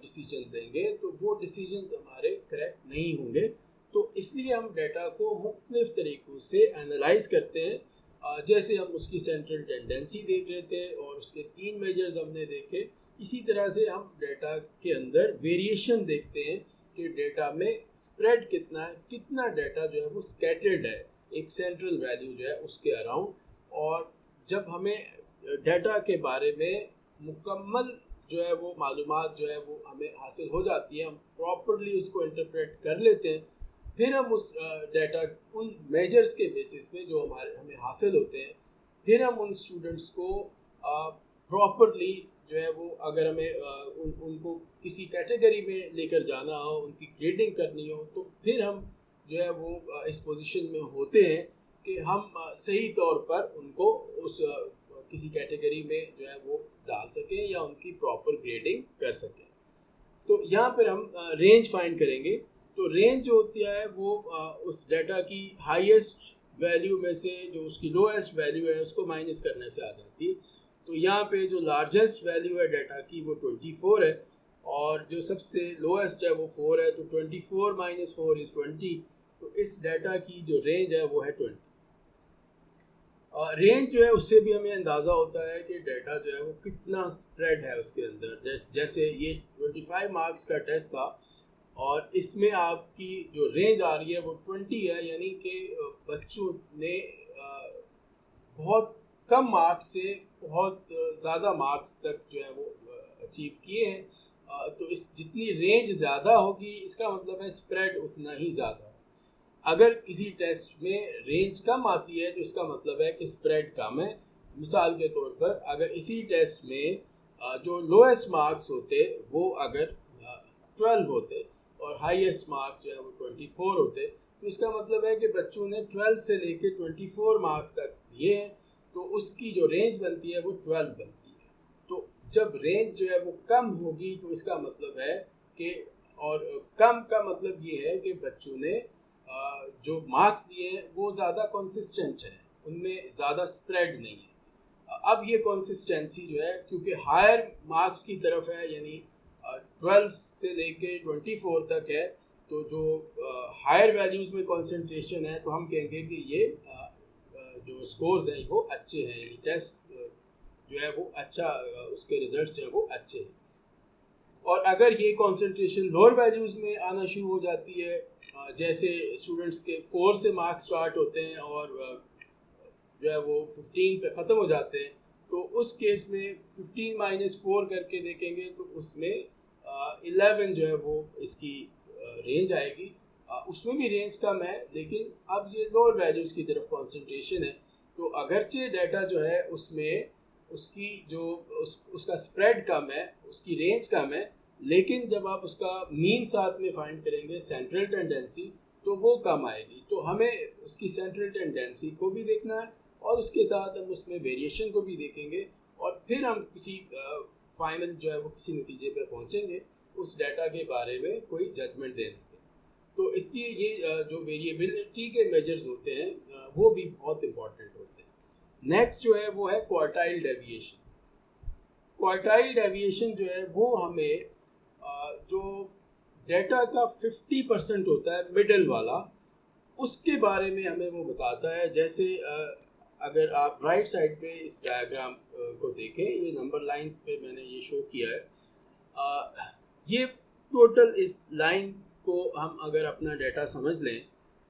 डिसीजन देंगे तो वो डिसीजन हमारे करेक्ट नहीं होंगे। तो इसलिए हम डाटा को मुख्तलिफ तरीक़ों से एनालाइज करते हैं। जैसे हम उसकी सेंट्रल टेंडेंसी देख रहे थे और उसके 3 मेजर्स हमने देखे, इसी तरह से हम डाटा के अंदर वेरिएशन देखते हैं कि डाटा में स्प्रेड कितना है, कितना डाटा जो है वो स्कैटर्ड है एक सेंट्रल वैल्यू जो है उसके अराउंड। और जब हमें डाटा के बारे में मुकम्मल जो है वो मालूमात जो है वो हमें हासिल हो जाती है, हम प्रॉपरली उसको इंटरप्रेट कर लेते हैं, फिर हम उस डाटा उन मेजर्स के बेसिस पे जो हमें हासिल होते हैं, फिर हम उन स्टूडेंट्स को प्रॉपरली जो है वो, अगर हमें उनको किसी कैटेगरी में लेकर जाना हो, उनकी ग्रेडिंग करनी हो, तो फिर हम जो है वो इस पोजीशन में होते हैं कि हम सही तौर पर उनको उस किसी कैटेगरी में जो है वो डाल सकें या उनकी प्रॉपर ग्रेडिंग कर सकें। तो यहाँ पर हम रेंज फाइंड करेंगे। तो रेंज जो होती है वो उस डाटा की हाईएस्ट वैल्यू में से जो उसकी लोएस्ट वैल्यू है उसको माइनस करने से आ जाती है। तो यहाँ पे जो लार्जेस्ट वैल्यू है डाटा की वो 24 है और जो सबसे लोएस्ट है वो 4 है। तो 24 माइनस 4 इज़ 20। तो इस डाटा की जो रेंज है वो है 20। रेंज जो है उससे भी हमें अंदाज़ा होता है कि डाटा जो है वो कितना स्प्रेड है उसके अंदर। जैसे ये 25 मार्क्स का टेस्ट था और इसमें आपकी जो रेंज आ रही है वो 20 है, यानी कि बच्चों ने बहुत कम मार्क्स से बहुत ज़्यादा मार्क्स तक जो है वो अचीव किए हैं। तो इस जितनी रेंज ज़्यादा होगी इसका मतलब है स्प्रेड उतना ही ज़्यादा। अगर किसी टेस्ट में रेंज कम आती है तो इसका मतलब है कि स्प्रेड कम है। मिसाल के तौर पर अगर इसी टेस्ट में जो लोएस्ट मार्क्स होते वो अगर 12 होते और हाईएस्ट मार्क्स जो है वो 24 होते, तो इसका मतलब है कि बच्चों ने 12 से लेके 24 मार्क्स तक लिए हैं, तो उसकी जो रेंज बनती है वो 12 बनती है। तो जब रेंज जो है वो कम होगी तो इसका मतलब है कि, और कम का मतलब ये है कि बच्चों ने जो मार्क्स दिए हैं वो ज़्यादा कंसिस्टेंट है, उनमें ज़्यादा स्प्रेड नहीं है। अब ये कंसिस्टेंसी जो है क्योंकि हायर मार्क्स की तरफ है, यानी 12 से लेके 24 तक है, तो जो हायर वैल्यूज़ में कंसंट्रेशन है तो हम कहेंगे कि ये जो स्कोर्स हैं वो अच्छे हैं, यानी टेस्ट जो है वो अच्छा, उसके रिजल्ट्स जो है वो अच्छे हैं। और अगर ये कंसंट्रेशन लोअर वैल्यूज़ में आना शुरू हो जाती है, जैसे स्टूडेंट्स के 4 से मार्क्स स्टार्ट होते हैं और जो है वो 15 पे ख़त्म हो जाते हैं, तो उस केस में 15 माइनस 4 करके देखेंगे तो उसमें 11 जो है वो इसकी रेंज आएगी। उसमें भी रेंज कम है, लेकिन अब ये लोअर वैल्यूज़ की तरफ कंसंट्रेशन है। तो अगरचे डाटा जो है उसमें उसकी जो उसका स्प्रेड कम है, उसकी रेंज कम है, लेकिन जब आप उसका मीन साथ में फाइंड करेंगे सेंट्रल टेंडेंसी तो वो कम आएगी। तो हमें उसकी सेंट्रल टेंडेंसी को भी देखना है और उसके साथ हम उसमें वेरिएशन को भी देखेंगे और फिर हम किसी फाइनल जो है वो किसी नतीजे पर पहुंचेंगे उस डाटा के बारे में कोई जजमेंट देने के। तो इसलिए ये जो वेरिएबिलिटी के मेजर्स होते हैं वो भी बहुत इंपॉर्टेंट होते हैं। नेक्स्ट जो है वो है क्वार्टाइल डेविएशन। क्वार्टाइल डेविएशन जो है वो हमें जो डाटा का 50% होता है मिडल वाला, उसके बारे में हमें वो बताता है। जैसे अगर आप राइट साइड पे इस डायग्राम को देखें, ये नंबर लाइन पे मैंने ये शो किया है। ये टोटल इस लाइन को हम अगर अपना डाटा समझ लें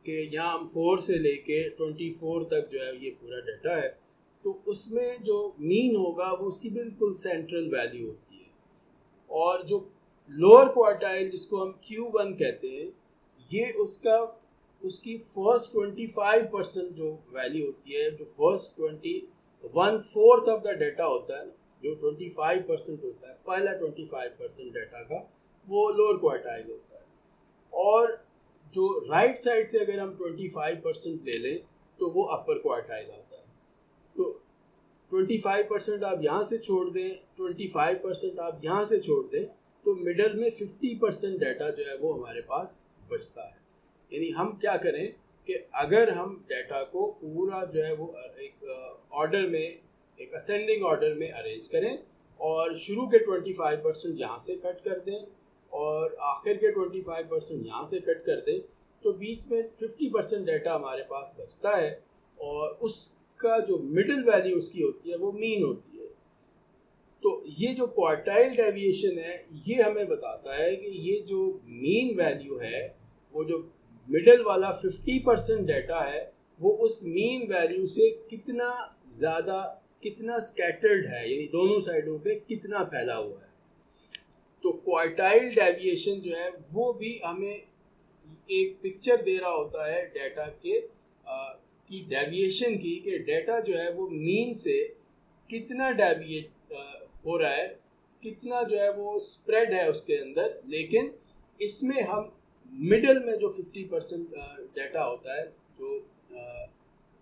कि यहाँ हम 4 से लेके 24 तक जो है ये पूरा डाटा है, तो उसमें जो मीन होगा वो उसकी बिल्कुल सेंट्रल वैल्यू होती है। और जो लोअर क्वार्टाइल जिसको हम Q1 कहते हैं, ये उसकी फर्स्ट 25% जो वैल्यू होती है, जो फर्स्ट 1/4 ऑफ द डाटा होता है, जो 25% होता है, पहला 25% डाटा का, वो लोअर क्वार्टाइल होता है। और जो राइट साइड से अगर हम 25% ले लें तो वो अपर क्वार्टाइल आता है। तो 25% आप यहाँ से छोड़ दें, 25% आप यहाँ से छोड़ दें, तो मिडल में 50% डाटा जो है वो हमारे पास बचता है। यानी हम क्या करें कि अगर हम डाटा को पूरा जो है वो एक ऑर्डर में, एक असेंडिंग ऑर्डर में अरेंज करें और शुरू के 25% यहाँ से कट कर दें और आखिर के 25% यहाँ से कट कर दें, तो बीच में 50% डाटा हमारे पास बचता है और उसका जो मिडिल वैल्यू उसकी होती है वो मीन होती है। तो ये जो क्वार्टाइल डेविएशन है ये हमें बताता है कि ये जो मीन वैल्यू है, वो जो मिडिल वाला 50% डाटा है, वो उस मीन वैल्यू से कितना ज़्यादा, कितना स्कैटर्ड है, यानी दोनों साइडों पे कितना फैला हुआ है। तो क्वार्टाइल डेविएशन जो है वो भी हमें एक पिक्चर दे रहा होता है डाटा के की डेविएशन की, कि डाटा जो है वो मीन से कितना डेविएट हो रहा है, कितना जो है वो स्प्रेड है उसके अंदर। लेकिन इसमें हम मिडल में जो 50% डाटा होता है, जो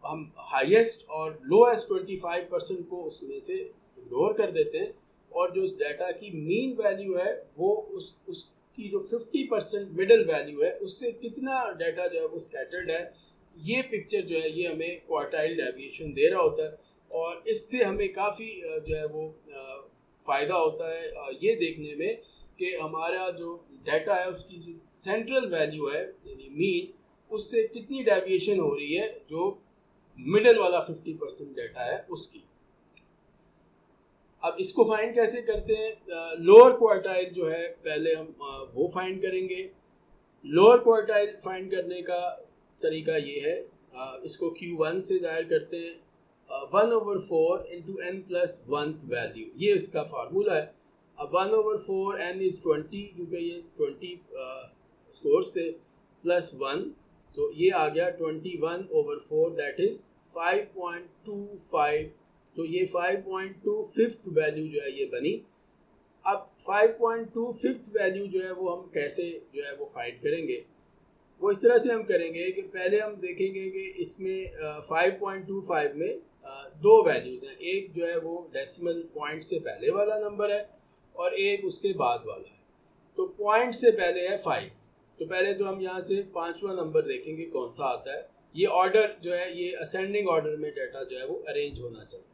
हम हाईएस्ट और लोएस्ट 25% को उसमें से इग्नोर कर देते हैं और जो डाटा की मीन वैल्यू है वो उसकी जो 50% मिडल वैल्यू है उससे कितना डाटा जो है वो स्कैटर्ड है, ये पिक्चर जो है ये हमें क्वार्टाइल डेविएशन दे रहा होता है। और इससे हमें काफ़ी जो है वो फ़ायदा होता है ये देखने में कि हमारा जो डाटा है उसकी जो सेंट्रल वैल्यू है यानी मीन, उससे कितनी डेविएशन हो रही है जो मिडल वाला 50% डाटा है उसकी। अब इसको फाइंड कैसे करते हैं? लोअर क्वार्टाइल जो है पहले हम वो फाइंड करेंगे। लोअर क्वार्टाइल फाइंड करने का तरीका ये है, इसको Q1 से ज़ाहिर करते हैं, 1/4 into n plus 1th value, ये इसका फार्मूला है। अब 1/4 n इज़ 20, क्योंकि ये 20 स्कोर्स थे, प्लस 1, तो ये आ गया 21/4, दैट इज़ 5.25। तो ये 5.25 वैल्यू जो है ये बनी। अब 5.25 वैल्यू जो है वो हम कैसे जो है वो फाइंड करेंगे? वो इस तरह से हम करेंगे कि पहले हम देखेंगे कि इसमें 5.25 में दो वैल्यूज़ हैं। एक जो है वो डेसिमल पॉइंट से पहले वाला नंबर है और एक उसके बाद वाला है। तो पॉइंट से पहले है 5, तो पहले तो हम यहाँ से 5वां नंबर देखेंगे कौन सा आता है। ये ऑर्डर जो है ये असेंडिंग ऑर्डर में डाटा जो है वो अरेंज होना चाहिए।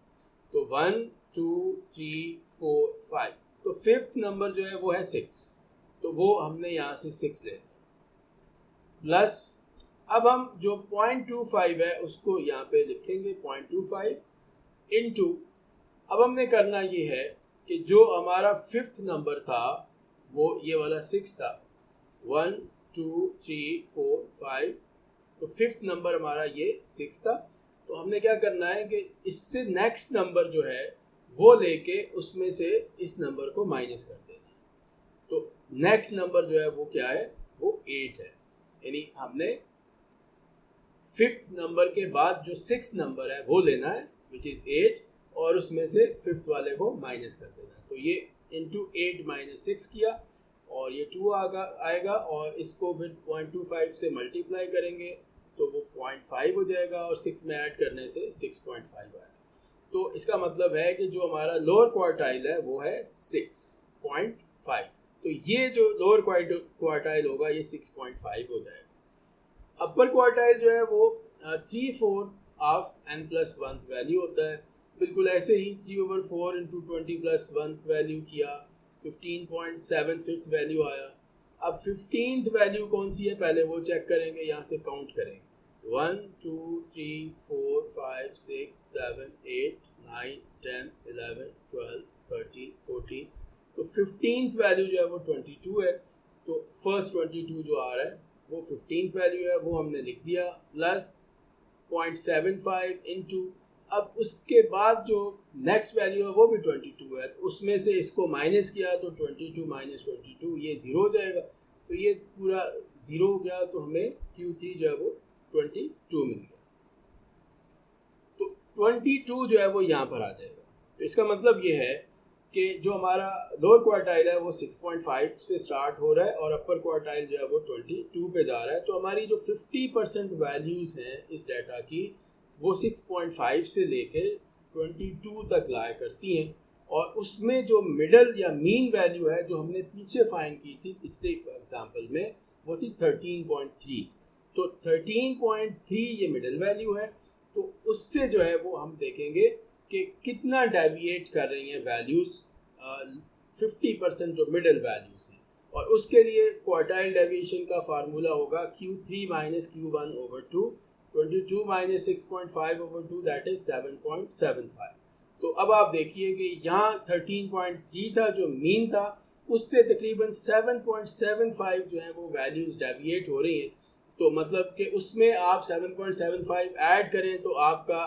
तो 1 2 3 4 5, तो 5th नंबर जो है वो है 6, तो वो हमने यहाँ से 6 ले लिया। प्लस अब हम जो 0.25 है उसको यहाँ पे लिखेंगे 0.25 इनटू, अब हमने करना ये है कि जो हमारा 5th नंबर था वो ये वाला 6 था, 1 2 3 4 5, तो 5th नंबर हमारा ये 6 था। तो हमने क्या करना है कि इससे नेक्स्ट नंबर जो है वो लेके उसमें से इस नंबर को माइनस कर देना। तो नेक्स्ट नंबर जो है वो क्या है? वो 8 है। यानी हमने 5th नंबर के बाद जो 6th नंबर है वो लेना है, विच इज़ 8, और उसमें से फिफ्थ वाले को माइनस कर देना। तो ये इंटू 8 माइनस 6 किया और ये 2 आएगा और इसको फिर 0.25 से मल्टीप्लाई करेंगे तो वो 0.5 हो जाएगा और 6 में ऐड करने से 6.5 आएगा। तो इसका मतलब है कि जो हमारा लोअर क्वार्टाइल है वो है 6.5। तो ये जो लोअर क्वार्टाइल होगा ये 6.5 हो जाएगा। अपर क्वार्टाइल जो है वो 3/4 ऑफ n+1 वैल्यू होता है। बिल्कुल ऐसे ही 3/4 इंटू 20+1 वैल्यू किया, 15.7 फिफ्थ वैल्यू आया। अब 15th वैल्यू कौन सी है पहले वो चेक करेंगे, यहाँ से काउंट करेंगे 1 2 3 4 5 6 7 8 9 10 11 12 13 14। तो 15th वैल्यू जो है वो 22 है। तो फर्स्ट 22 जो आ रहा है वो 15th वैल्यू है, वो हमने लिख दिया प्लस 0.75 इंटू, अब उसके बाद जो नेक्स्ट वैल्यू है वो भी 22 है, तो उसमें से इसको माइनस किया तो 22 माइनस 22 ये ज़ीरो हो जाएगा। तो ये पूरा ज़ीरो हो गया तो हमें Q3 जो है वो 22 मिल गया। तो 22 जो है वो यहाँ पर आ जाएगा। तो इसका मतलब ये है कि जो हमारा लोअर क्वार्टाइल है वो 6.5 से स्टार्ट हो रहा है और अपर क्वार्टाइल जो है वो 22 पे जा रहा है। तो हमारी जो 50% वैल्यूज़ हैं इस डाटा की वो 6.5 से लेके 22 तक लाया करती हैं, और उसमें जो मिडल या मीन वैल्यू है जो हमने पीछे फाइंड की थी पिछले एग्जाम्पल में वो थी 13.3। तो 13.3 ये मिडल वैल्यू है। तो उससे जो है वो हम देखेंगे कि कितना डेविएट कर रही हैं वैल्यूज़ 50% जो मिडल वैल्यूज़ हैं, और उसके लिए क्वार्टाइल डेविएशन का फार्मूला होगा Q3 minus Q1/2, 22 minus 6.5/2 that is 7.75। तो अब आप देखिए कि यहाँ 13.3 था जो मीन था, उससे तकरीबन 7.75 जो है वो वैल्यूज़ डेविएट हो रही हैं। तो मतलब कि उसमें आप 7.75 ऐड करें तो आपका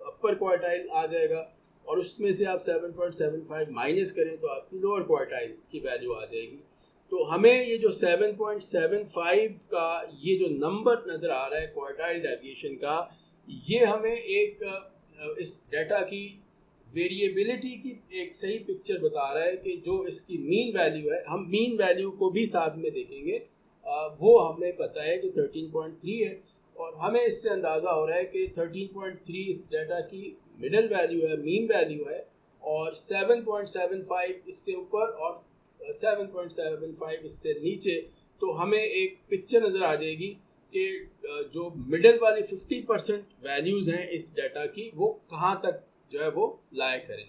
अपर क्वार्टाइल आ जाएगा, और उसमें से आप 7.75 माइनस करें तो आपकी लोअर क्वार्टाइल की वैल्यू आ जाएगी। तो हमें ये जो 7.75 का ये जो नंबर नज़र आ रहा है क्वार्टाइल डेविएशन का, ये हमें एक इस डाटा की वेरिएबिलिटी की एक सही पिक्चर बता रहा है कि जो इसकी मीन वैल्यू है, हम मीन वैल्यू को भी साथ में देखेंगे, वो हमें पता है कि 13.3 है, और हमें इससे अंदाज़ा हो रहा है कि 13.3 इस डाटा की मिडल वैल्यू है, मीन वैल्यू है, और 7.75 इससे ऊपर और 7.75 इससे नीचे। तो हमें एक पिक्चर नज़र आ जाएगी कि जो मिडल वाली 50% वैल्यूज़ हैं इस डाटा की वो कहाँ तक जो है वो लाया करें।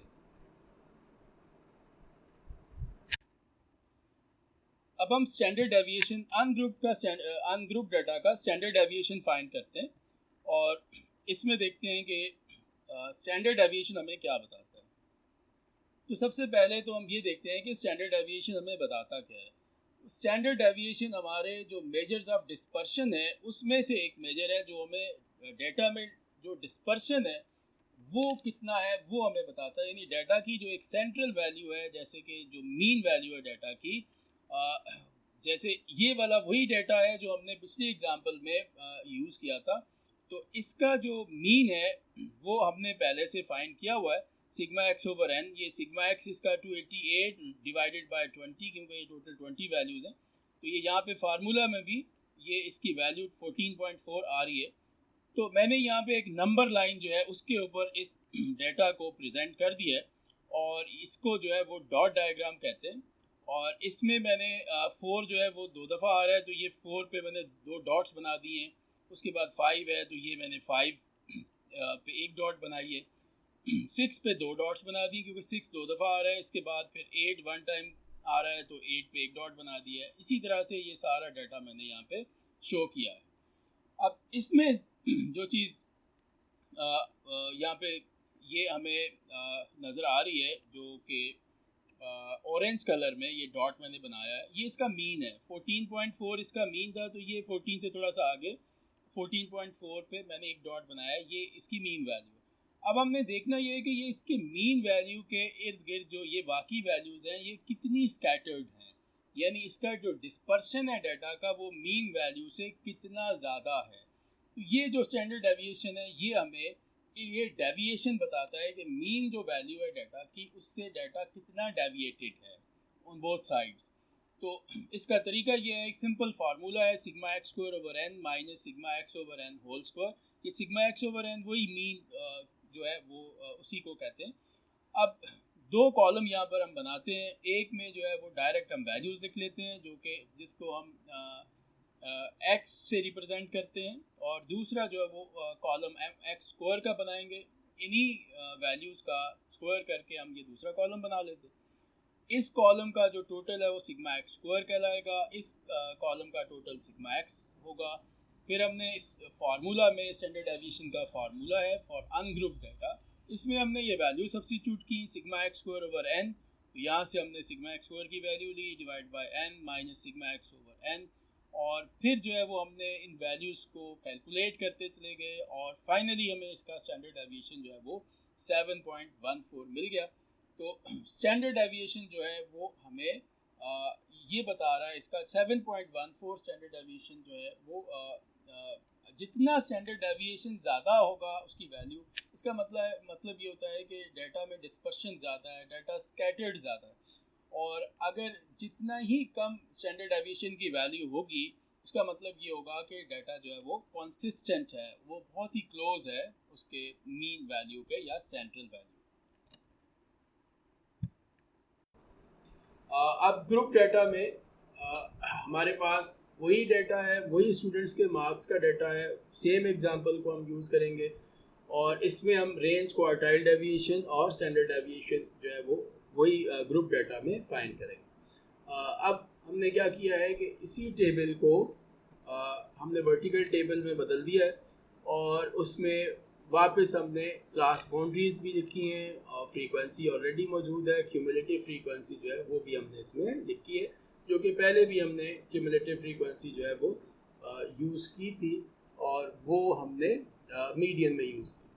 अब हम स्टैंडर्ड डेविएशन अनग्रुप डाटा का स्टैंडर्ड डेविएशन फाइंड करते हैं, और इसमें देखते हैं कि स्टैंडर्ड डेविएशन हमें क्या बताता है। तो सबसे पहले तो हम ये देखते हैं कि स्टैंडर्ड डेविएशन हमें बताता क्या है। स्टैंडर्ड डेविएशन हमारे जो मेजर्स ऑफ डिस्पर्शन है उसमें से एक मेजर है, जो हमें डेटा में जो डिस्पर्शन है वो कितना है वो हमें बताता है। यानी डाटा की जो एक सेंट्रल वैल्यू है, जैसे कि जो मीन वैल्यू है डाटा की, जैसे ये वाला वही डाटा है जो हमने पिछले एग्जांपल में यूज़ किया था। तो इसका जो मीन है वो हमने पहले से फाइंड किया हुआ है, सिग्मा x/n। ये सिग्मा x इसका 288 डिवाइडेड बाय 20, क्योंकि ये टोटल 20 वैल्यूज़ हैं। तो ये यहाँ पे फार्मूला में भी ये इसकी वैल्यू 14.4 आ रही है। तो मैंने यहाँ पे एक नंबर लाइन जो है उसके ऊपर इस डेटा को प्रेजेंट कर दिया है, और इसको जो है वो डॉट डायग्राम कहते हैं। और इसमें मैंने 4 जो है वो 2 दफ़ा आ रहा है, तो ये 4 पे मैंने 2 डॉट्स बना दिए हैं। उसके बाद 5 है तो ये मैंने 5 पे एक डॉट बनाई है। 6 पे 2 डॉट्स बना दी क्योंकि 6 2 दफ़ा आ रहा है। इसके बाद फिर 8 1 टाइम आ रहा है तो 8 पे एक डॉट बना दिया है। इसी तरह से ये सारा डाटा मैंने यहाँ पे शो किया है। अब इसमें जो चीज़ यहाँ पे ये हमें नज़र आ रही है, जो कि ऑरेंज कलर में ये डॉट मैंने बनाया है, ये इसका मीन है। 14.4 इसका मीन था, तो ये 14 से थोड़ा सा आगे 14.4 पे मैंने एक डॉट बनाया है, ये इसकी मीन वैल्यू है। अब हमने देखना ये है कि ये इसके मीन वैल्यू के इर्द गिर्द जो ये बाकी वैल्यूज़ हैं ये कितनी स्कैटर्ड हैं, यानी इसका जो डिस्पर्शन है डाटा का वो मीन वैल्यू से कितना ज़्यादा है। तो ये जो स्टैंडर्ड डेविएशन है ये हमें ये डेविएशन बताता है कि मीन जो वैल्यू है डाटा की, उससे डाटा कितना डेविएटेड है ऑन बोथ साइड्स। तो इसका तरीका ये है, एक सिंपल फार्मूला है, sigma x square over n minus sigma x over n whole square. ये सिग्मा एक्स ओवर एन वही मीन जो है वो उसी को कहते हैं। अब दो कॉलम यहाँ पर हम बनाते हैं, एक में जो है वो डायरेक्ट हम वैल्यूज़ लिख लेते हैं जो कि जिसको हम एक्स से रिप्रेजेंट करते हैं, और दूसरा जो है वो कॉलम एक्स स्क्वायर का बनाएंगे। इन्हीं वैल्यूज़ का स्क्वायर करके हम ये दूसरा कॉलम बना लेते हैं। इस कॉलम का जो टोटल है वो सिग्मा एक्स स्क्वायर कहलाएगा, इस कॉलम का टोटल सिग्मा एक्स होगा। फिर हमने इस फार्मूला में स्टैंडर्ड डेविएशन का फार्मूला है फॉर अनग्रुप्ड डाटा, इसमें हमने ये वैल्यू सब्स्टिट्यूट की, sigma x square over n. तो यहाँ से हमने सिग्मा एक्स स्क्वायर की वैल्यू ली divide by n minus sigma x over n, और फिर जो है वो हमने इन वैल्यूज़ को कैलकुलेट करते चले गए, और फाइनली हमें इसका स्टैंडर्ड डेविएशन जो है वो 7.14 मिल गया। तो स्टैंडर्ड डेविएशन जो है वो हमें ये बता रहा है, इसका 7.14 स्टैंडर्ड डेविएशन जो है वो जितना स्टैंडर्ड डेविएशन ज़्यादा होगा उसकी वैल्यू, इसका मतलब ये होता है कि डाटा में डिस्पर्शन ज़्यादा है, डाटा स्कैटर्ड ज़्यादा है। और अगर जितना ही कम स्टैंडर्ड डेविएशन की वैल्यू होगी, उसका मतलब ये होगा कि डाटा जो है वो कंसिस्टेंट है, वो बहुत ही क्लोज है उसके मीन वैल्यू के या सेंट्रल वैल्यू। अब ग्रुप डाटा में हमारे पास वही डाटा है, वही स्टूडेंट्स के मार्क्स का डाटा है, सेम एग्जांपल को हम यूज़ करेंगे, और इसमें हम रेंज, क्वार्टाइल डेविएशन और स्टैंडर्ड डेविएशन जो है वो वही ग्रुप डाटा में फाइंड करेंगे। अब हमने क्या किया है कि इसी टेबल को हमने वर्टिकल टेबल में बदल दिया है, और उसमें वापस हमने क्लास बाउंड्रीज भी लिखी हैं, और फ्रीक्वेंसी ऑलरेडी मौजूद है, क्यूमुलेटिव फ्रीक्वेंसी जो है वो भी हमने इसमें लिखी है, जो कि पहले भी हमने क्यूमुलेटिव फ्रीक्वेंसी जो है वो यूज़ की थी, और वो हमने मीडियन में यूज़ की।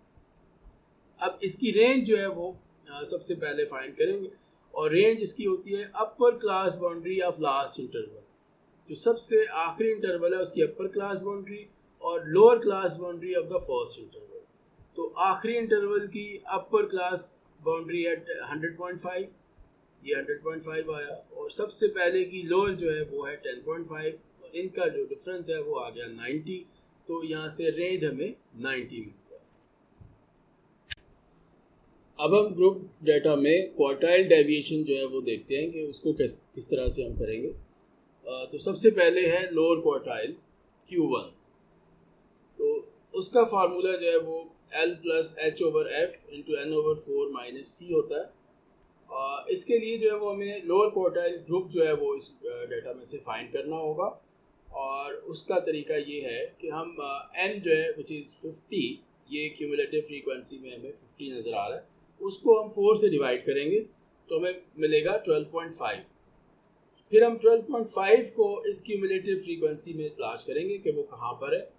अब इसकी रेंज जो है वो सबसे पहले फाइंड करेंगे, और रेंज इसकी होती है upper class boundary of last interval. जो सबसे आखिरी इंटरवल है उसकी अपर क्लास बाउंड्री, और lower class boundary of the first interval. तो आखिरी इंटरवल की अपर क्लास बाउंड्री है 100.5, ये 100.5 आया, और सबसे पहले की लोअर जो है वो है 10.5, और इनका जो डिफरेंस है वो आ गया 90। तो यहाँ से रेंज हमें 90 मिल गया। अब हम ग्रुप डाटा में क्वार्टाइल डेविएशन जो है वो देखते हैं कि उसको किस तरह से हम करेंगे। तो सबसे पहले है लोअर क्वार्टाइल Q1। तो उसका फार्मूला जो है वो L plus H over F into N over 4 minus C होता है। इसके लिए जो है वो हमें लोअर क्वार्टाइल ग्रुप जो है वो इस डाटा में से फाइंड करना होगा, और उसका तरीका ये है कि हम n जो है विच इज़ 50, ये क्यूमुलेटिव फ्रीक्वेंसी में हमें 50 नज़र आ रहा है, उसको हम 4 से डिवाइड करेंगे तो हमें मिलेगा 12.5। फिर हम 12.5 को इस क्यूमुलेटिव फ्रीक्वेंसी में तलाश करेंगे कि वो कहाँ पर है।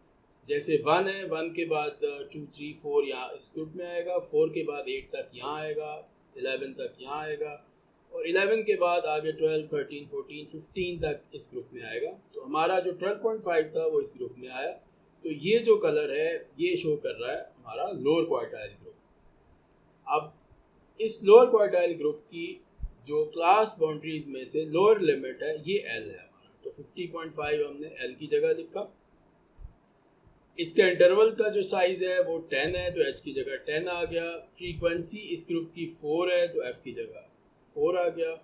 जैसे 1 है, 1 के बाद 2, 3, 4 यहाँ इस ग्रुप में आएगा, 4 के बाद 8 तक यहाँ आएगा, 11 तक यहाँ आएगा, और 11 के बाद आगे 12, 13, 14, 15 तक इस ग्रुप में आएगा। तो हमारा जो 12.5 था वो इस ग्रुप में आया। तो ये जो कलर है ये शो कर रहा है हमारा लोअर क्वार्टाइल ग्रुप। अब इस लोअर क्वार्टाइल ग्रुप की जो क्लास बाउंड्रीज में से लोअर लिमिट है ये L है हमारा, तो 50.5 हमने L की जगह लिखा। इसका इंटरवल का जो साइज़ है वो 10 है, तो H की जगह 10 आ गया। फ्रीक्वेंसी इस ग्रुप की 4 है, तो F की जगह 4 आ गया,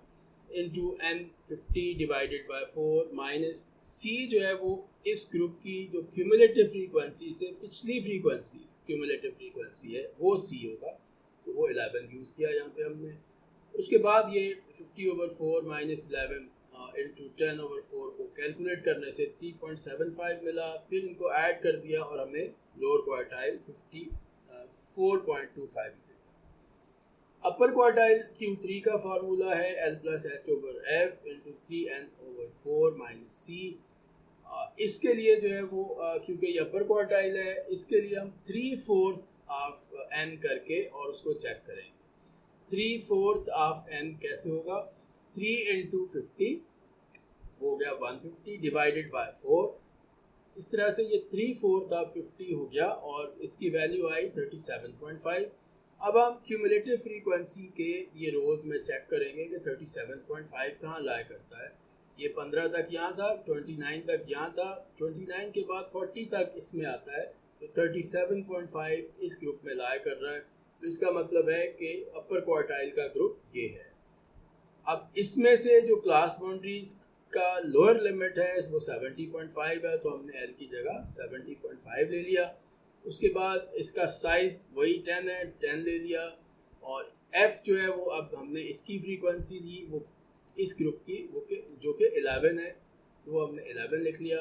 into N 50 divided by 4 minus C जो है वो इस ग्रुप की जो क्यूमुलेटिव फ्रीक्वेंसी से पिछली फ्रीक्वेंसी क्यूमुलेटिव फ्रीक्वेंसी है वो C होगा, तो वो 11 यूज़ किया यहाँ पे हमने। उसके बाद ये 50/4 माइनस 11 इंटू 10/4 को कैलकुलेट करने से 3.75 मिला। फिर इनको ऐड कर दिया और हमें लोअर क्वार्टाइल 54.25 मिलेगा। अपर क्वार्टाइल Q3 का फार्मूला है L plus H over F into 3n/4 minus C. इसके लिए जो है वो क्योंकि ये अपर क्वार्टाइल है, इसके लिए हम 3/4 ऑफ n करके और उसको चेक करेंगे। 3/4 ऑफ n कैसे होगा, 3 इंटू 50 हो गया 150 डिवाइडेड बाय 4, इस तरह से ये 3/4 था 50 हो गया और इसकी वैल्यू आई 37.5। अब हम क्यूमुलेटिव फ्रीक्वेंसी के ये रोज़ में चेक करेंगे कि 37.5 कहाँ लाया करता है। ये 15 तक यहाँ था, 29 तक यहाँ था, 29 के बाद 40 तक इसमें आता है, तो 37.5 इस ग्रुप में लाया कर रहा है। तो इसका मतलब है कि अपर क्वार्टाइल का ग्रुप ये है। अब इसमें से जो क्लास बाउंड्रीज का लोअर लिमिट है वो 70.5 है, तो हमने एल की जगह 70.5 ले लिया। उसके बाद इसका साइज़ वही 10 है, 10 ले लिया। और एफ़ जो है वो अब हमने इसकी फ्रीक्वेंसी ली वो इस ग्रुप की वो जो कि 11 है, तो वो हमने 11 लिख लिया।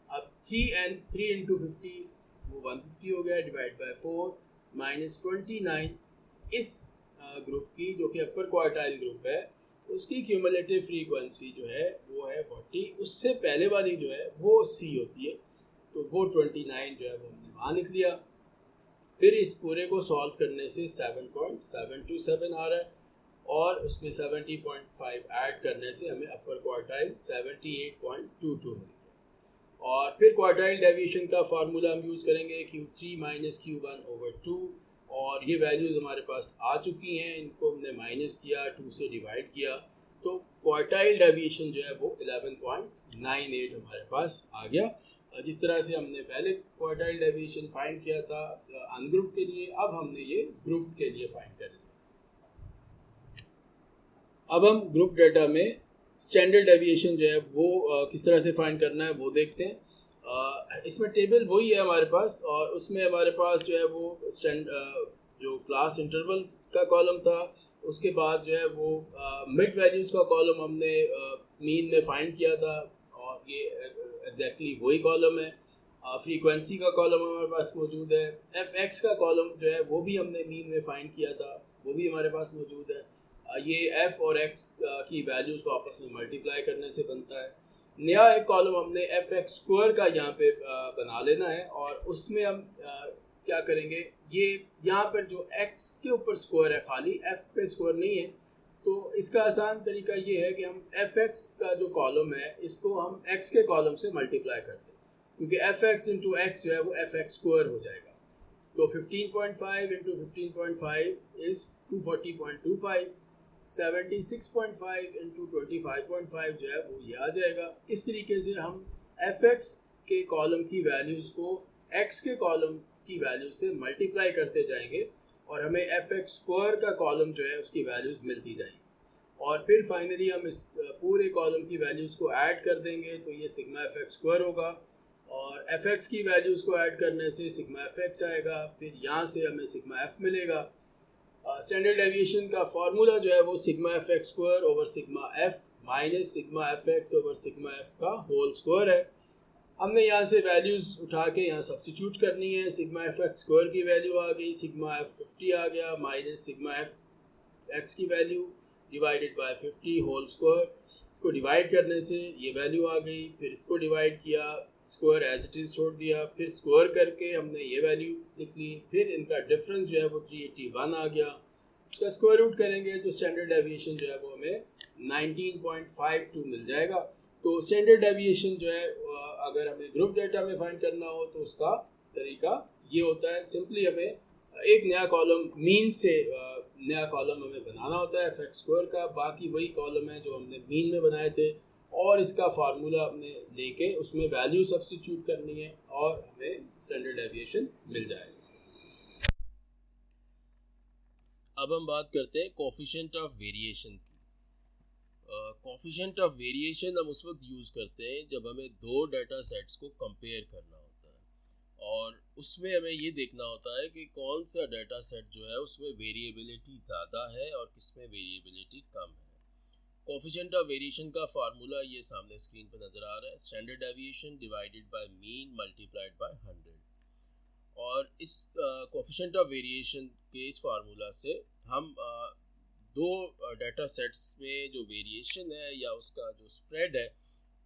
अब 3 इंटू 50 वो 150 हो गया, डिवाइड बाय 4 माइनस 29 इस ग्रुप की जो कि अपर क्वार्टाइल ग्रुप है उसकी क्यूमुलेटिव फ्रीक्वेंसी जो है वो है 40। उससे पहले वाली जो है वो सी होती है, तो वो 29 जो है वो हमने वहाँ लिख लिया। फिर इस पूरे को सॉल्व करने से 7.727 आ रहा है और उसमें 70.5 ऐड करने से हमें अपर क्वार्टाइल 78.22 मिल गया। और फिर क्वार्टाइल डेविएशन का फार्मूला हम यूज़ करेंगे Q3 माइनस Q1/2, और ये वैल्यूज़ हमारे पास आ चुकी हैं, इनको हमने माइनस किया, 2 से डिवाइड किया, तो क्वार्टाइल डेविएशन जो है वो 11.98 हमारे पास आ गया। जिस तरह से हमने पहले क्वार्टाइल डेविएशन फाइंड किया था अनग्रुप के लिए, अब हमने ये ग्रुप के लिए फाइंड कर लिया। अब हम ग्रुप डेटा में स्टैंडर्ड डेविएशन जो है वो किस तरह से फाइंड करना है वो देखते हैं। इसमें टेबल वही है हमारे पास, और उसमें हमारे पास जो है वो जो क्लास इंटरवल्स का कॉलम था, उसके बाद जो है वो मिड वैल्यूज़ का कॉलम हमने मीन में फाइंड किया था, और ये एग्जैक्टली वही कॉलम है। फ्रीक्वेंसी का कॉलम हमारे पास मौजूद है। एफ एक्स का कॉलम जो है वो भी हमने मीन में फाइंड किया था, वो भी हमारे पास मौजूद है। ये एफ़ और एक्स की वैल्यूज़ को आपस में मल्टीप्लाई करने से बनता है। नया एक कॉलम हमने एफ एक्स स्क्वायर का यहाँ पे बना लेना है, और उसमें हम क्या करेंगे, ये यहाँ पर जो एक्स के ऊपर स्क्वायर है, खाली एफ पे स्क्वायर नहीं है, तो इसका आसान तरीका ये है कि हम एफ एक्स का जो कॉलम है इसको हम एक्स के कॉलम से मल्टीप्लाई कर दें, क्योंकि एफ एक्स इंटू एक्स जो है वो एफ एक्स स्क्वायर हो जाएगा। तो 15.5 इंटू 15.5 इज़ 240.25, 76.5 इंटू 25.5 जो है वो ये आ जाएगा। इस तरीके से हम एफ एक्स के कॉलम की वैल्यूज़ को एक्स के कॉलम की वैल्यू से मल्टीप्लाई करते जाएंगे, और हमें एफ एक्स स्क्वायर का कॉलम जो है उसकी वैल्यूज़ मिलती जाएंगी। और फिर फाइनली हम इस पूरे कॉलम की वैल्यूज़ को ऐड कर देंगे, तो ये सिग्मा एफ एक्स स्क्वायर होगा, और एफ एक्स की वैल्यूज़ को ऐड करने से सिग्मा एफ एक्स आएगा, फिर यहाँ से हमें सिग्मा एफ मिलेगा। स्टैंडर्ड डेविएशन का फार्मूला जो है वो sigma f x square over sigma F minus sigma f x over sigma F का होल स्क्वायर है। हमने यहाँ से वैल्यूज़ उठा के यहाँ सब्स्टिट्यूट करनी है। सिग्मा एफ एक्स स्क्वायर की वैल्यू आ गई, सिग्मा एफ 50 आ गया, माइनस सिग्मा एफ एक्स की value divided by 50 whole square. इसको डिवाइड करने से ये वैल्यू आ गई, फिर इसको डिवाइड किया, स्क्वायर एज इट इज़ छोड़ दिया, फिर स्क्वायर करके हमने ये वैल्यू लिख ली, फिर इनका डिफरेंस जो है वो 381 आ गया। उसका स्क्वायर रूट करेंगे तो स्टैंडर्ड डेविएशन जो है वो हमें 19.52 मिल जाएगा। तो स्टैंडर्ड डेविएशन जो है अगर हमें ग्रुप डेटा में फाइंड करना हो तो उसका तरीका ये होता है, सिंपली हमें एक नया कॉलम मीन से नया कॉलम हमें बनाना होता है एफ एक्स स्क्वायर का, बाकी वही कॉलम है जो हमने मीन में बनाए थे, और इसका फार्मूला हमने लेके उसमें वैल्यू सब्स्टिट्यूट करनी है और हमें स्टैंडर्ड डेविएशन मिल जाएगा। अब हम बात करते हैं कोफिशिएंट ऑफ वेरिएशन की। कोफिशिएंट ऑफ वेरिएशन हम उस वक्त यूज़ करते हैं जब हमें दो डाटा सेट्स को कंपेयर करना होता है, और उसमें हमें ये देखना होता है कि कौन सा डाटा सेट जो है उसमें वेरिएबिलिटी ज़्यादा है और किसमें वेरिएबिलिटी कम है। कोफिशिएंट ऑफ वेरिएशन का फार्मूला ये सामने स्क्रीन पर नज़र आ रहा है, standard deviation divided by mean multiplied by 100। और इस कोफिशिएंट ऑफ वेरिएशन के इस फार्मूला से हम दो डाटा सेट्स में जो वेरिएशन है या उसका जो स्प्रेड है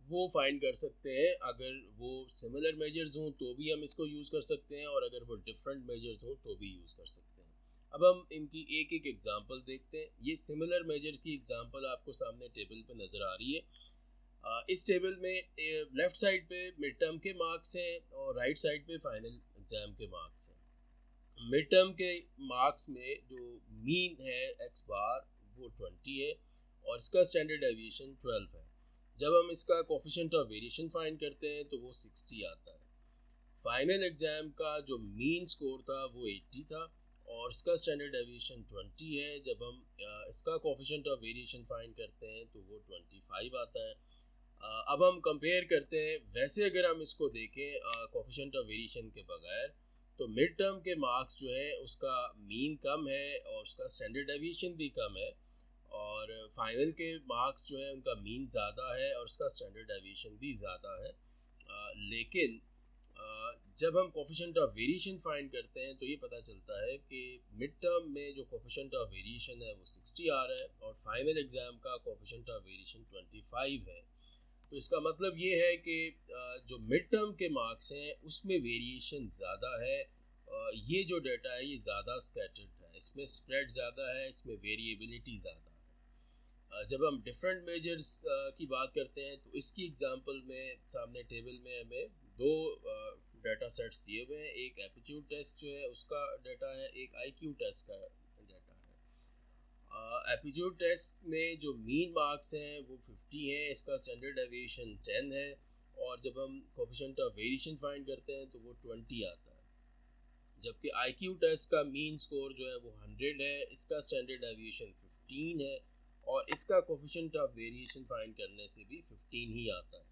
वो फाइंड कर सकते हैं। अगर वो सिमिलर मेजर्स हों तो भी हम इसको यूज़ कर सकते हैं, और अगर वो डिफरेंट मेजर्स हों तो भी यूज़ कर सकते हैं। अब हम इनकी एक एक एग्जांपल देखते हैं। ये सिमिलर मेजर की एग्जांपल आपको सामने टेबल पे नज़र आ रही है। इस टेबल में लेफ़्ट साइड पे मिड टर्म के मार्क्स हैं और राइट साइड पे फाइनल एग्ज़ाम के मार्क्स हैं। मिड टर्म के मार्क्स में जो मीन है एक्स बार वो 20 है और इसका स्टैंडर्ड डेविएशन 12 है। जब हम इसका कोफिशिएंट ऑफ वेरिएशन फाइंड करते हैं तो वो 60 आता है। फाइनल एग्ज़ाम का जो मीन स्कोर था वो 80 था और इसका स्टैंडर्ड डेविएशन 20 है। जब हम इसका कोफिशिएंट ऑफ वेरिएशन फाइंड करते हैं तो वो 25 आता है। अब हम कंपेयर करते हैं, वैसे अगर हम इसको देखें कोफिशिएंट ऑफ वेरिएशन के बगैर, तो मिड टर्म के मार्क्स जो है उसका मीन कम है और उसका स्टैंडर्ड डेविएशन भी कम है और फाइनल के मार्क्स जो है उनका मीन ज़्यादा है और उसका स्टैंडर्ड डेविएशन भी ज़्यादा है। लेकिन जब हम कोफिशिएंट ऑफ वेरिएशन फाइंड करते हैं तो ये पता चलता है कि मिड टर्म में जो कोफिशिएंट ऑफ वेरिएशन है वो 60 आ रहा है और फाइनल एग्ज़ाम का कोफिशिएंट ऑफ वेरिएशन 25 है। तो इसका मतलब ये है कि जो मिड टर्म के मार्क्स हैं उसमें वेरिएशन ज़्यादा है। ये जो डाटा है ये ज़्यादा स्कैटर्ड है, इसमें स्प्रेड ज़्यादा है, इसमें वेरिएबिलिटी ज़्यादा है। जब हम डिफरेंट मेजर्स की बात करते हैं तो इसकी एग्जांपल में सामने टेबल में हमें दो डाटा सेट्स दिए हुए हैं। एक एप्टीट्यूड टेस्ट जो है उसका डाटा है, एक आईक्यू टेस्ट का डाटा है। एप्टीट्यूड टेस्ट में जो मीन मार्क्स हैं वो 50 हैं, इसका स्टैंडर्ड डेविएशन 10 है और जब हम कोफिशिएंट ऑफ वेरिएशन फाइंड करते हैं तो वो 20 आता है। जबकि आईक्यू टेस्ट का मीन स्कोर जो है वो 100 है, इसका स्टैंडर्ड डेविएशन 15 है और इसका कोफिशिएंट ऑफ वेरिएशन फाइंड करने से भी 15 ही आता है।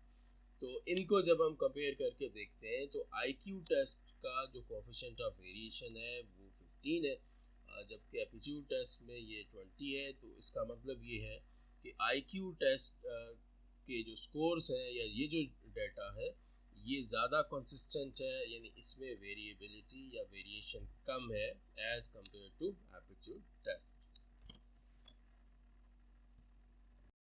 तो इनको जब हम कंपेयर करके देखते हैं तो आईक्यू टेस्ट का जो कोफिशिएंट ऑफ वेरिएशन है वो 15 है, जबकि एप्टीट्यूड टेस्ट में ये 20 है। तो इसका मतलब ये है कि आईक्यू टेस्ट के जो स्कोर्स हैं या ये जो डाटा है ये ज़्यादा कंसिस्टेंट है, यानी इसमें वेरिएबिलिटी या वेरिएशन कम है as compare to aptitude test.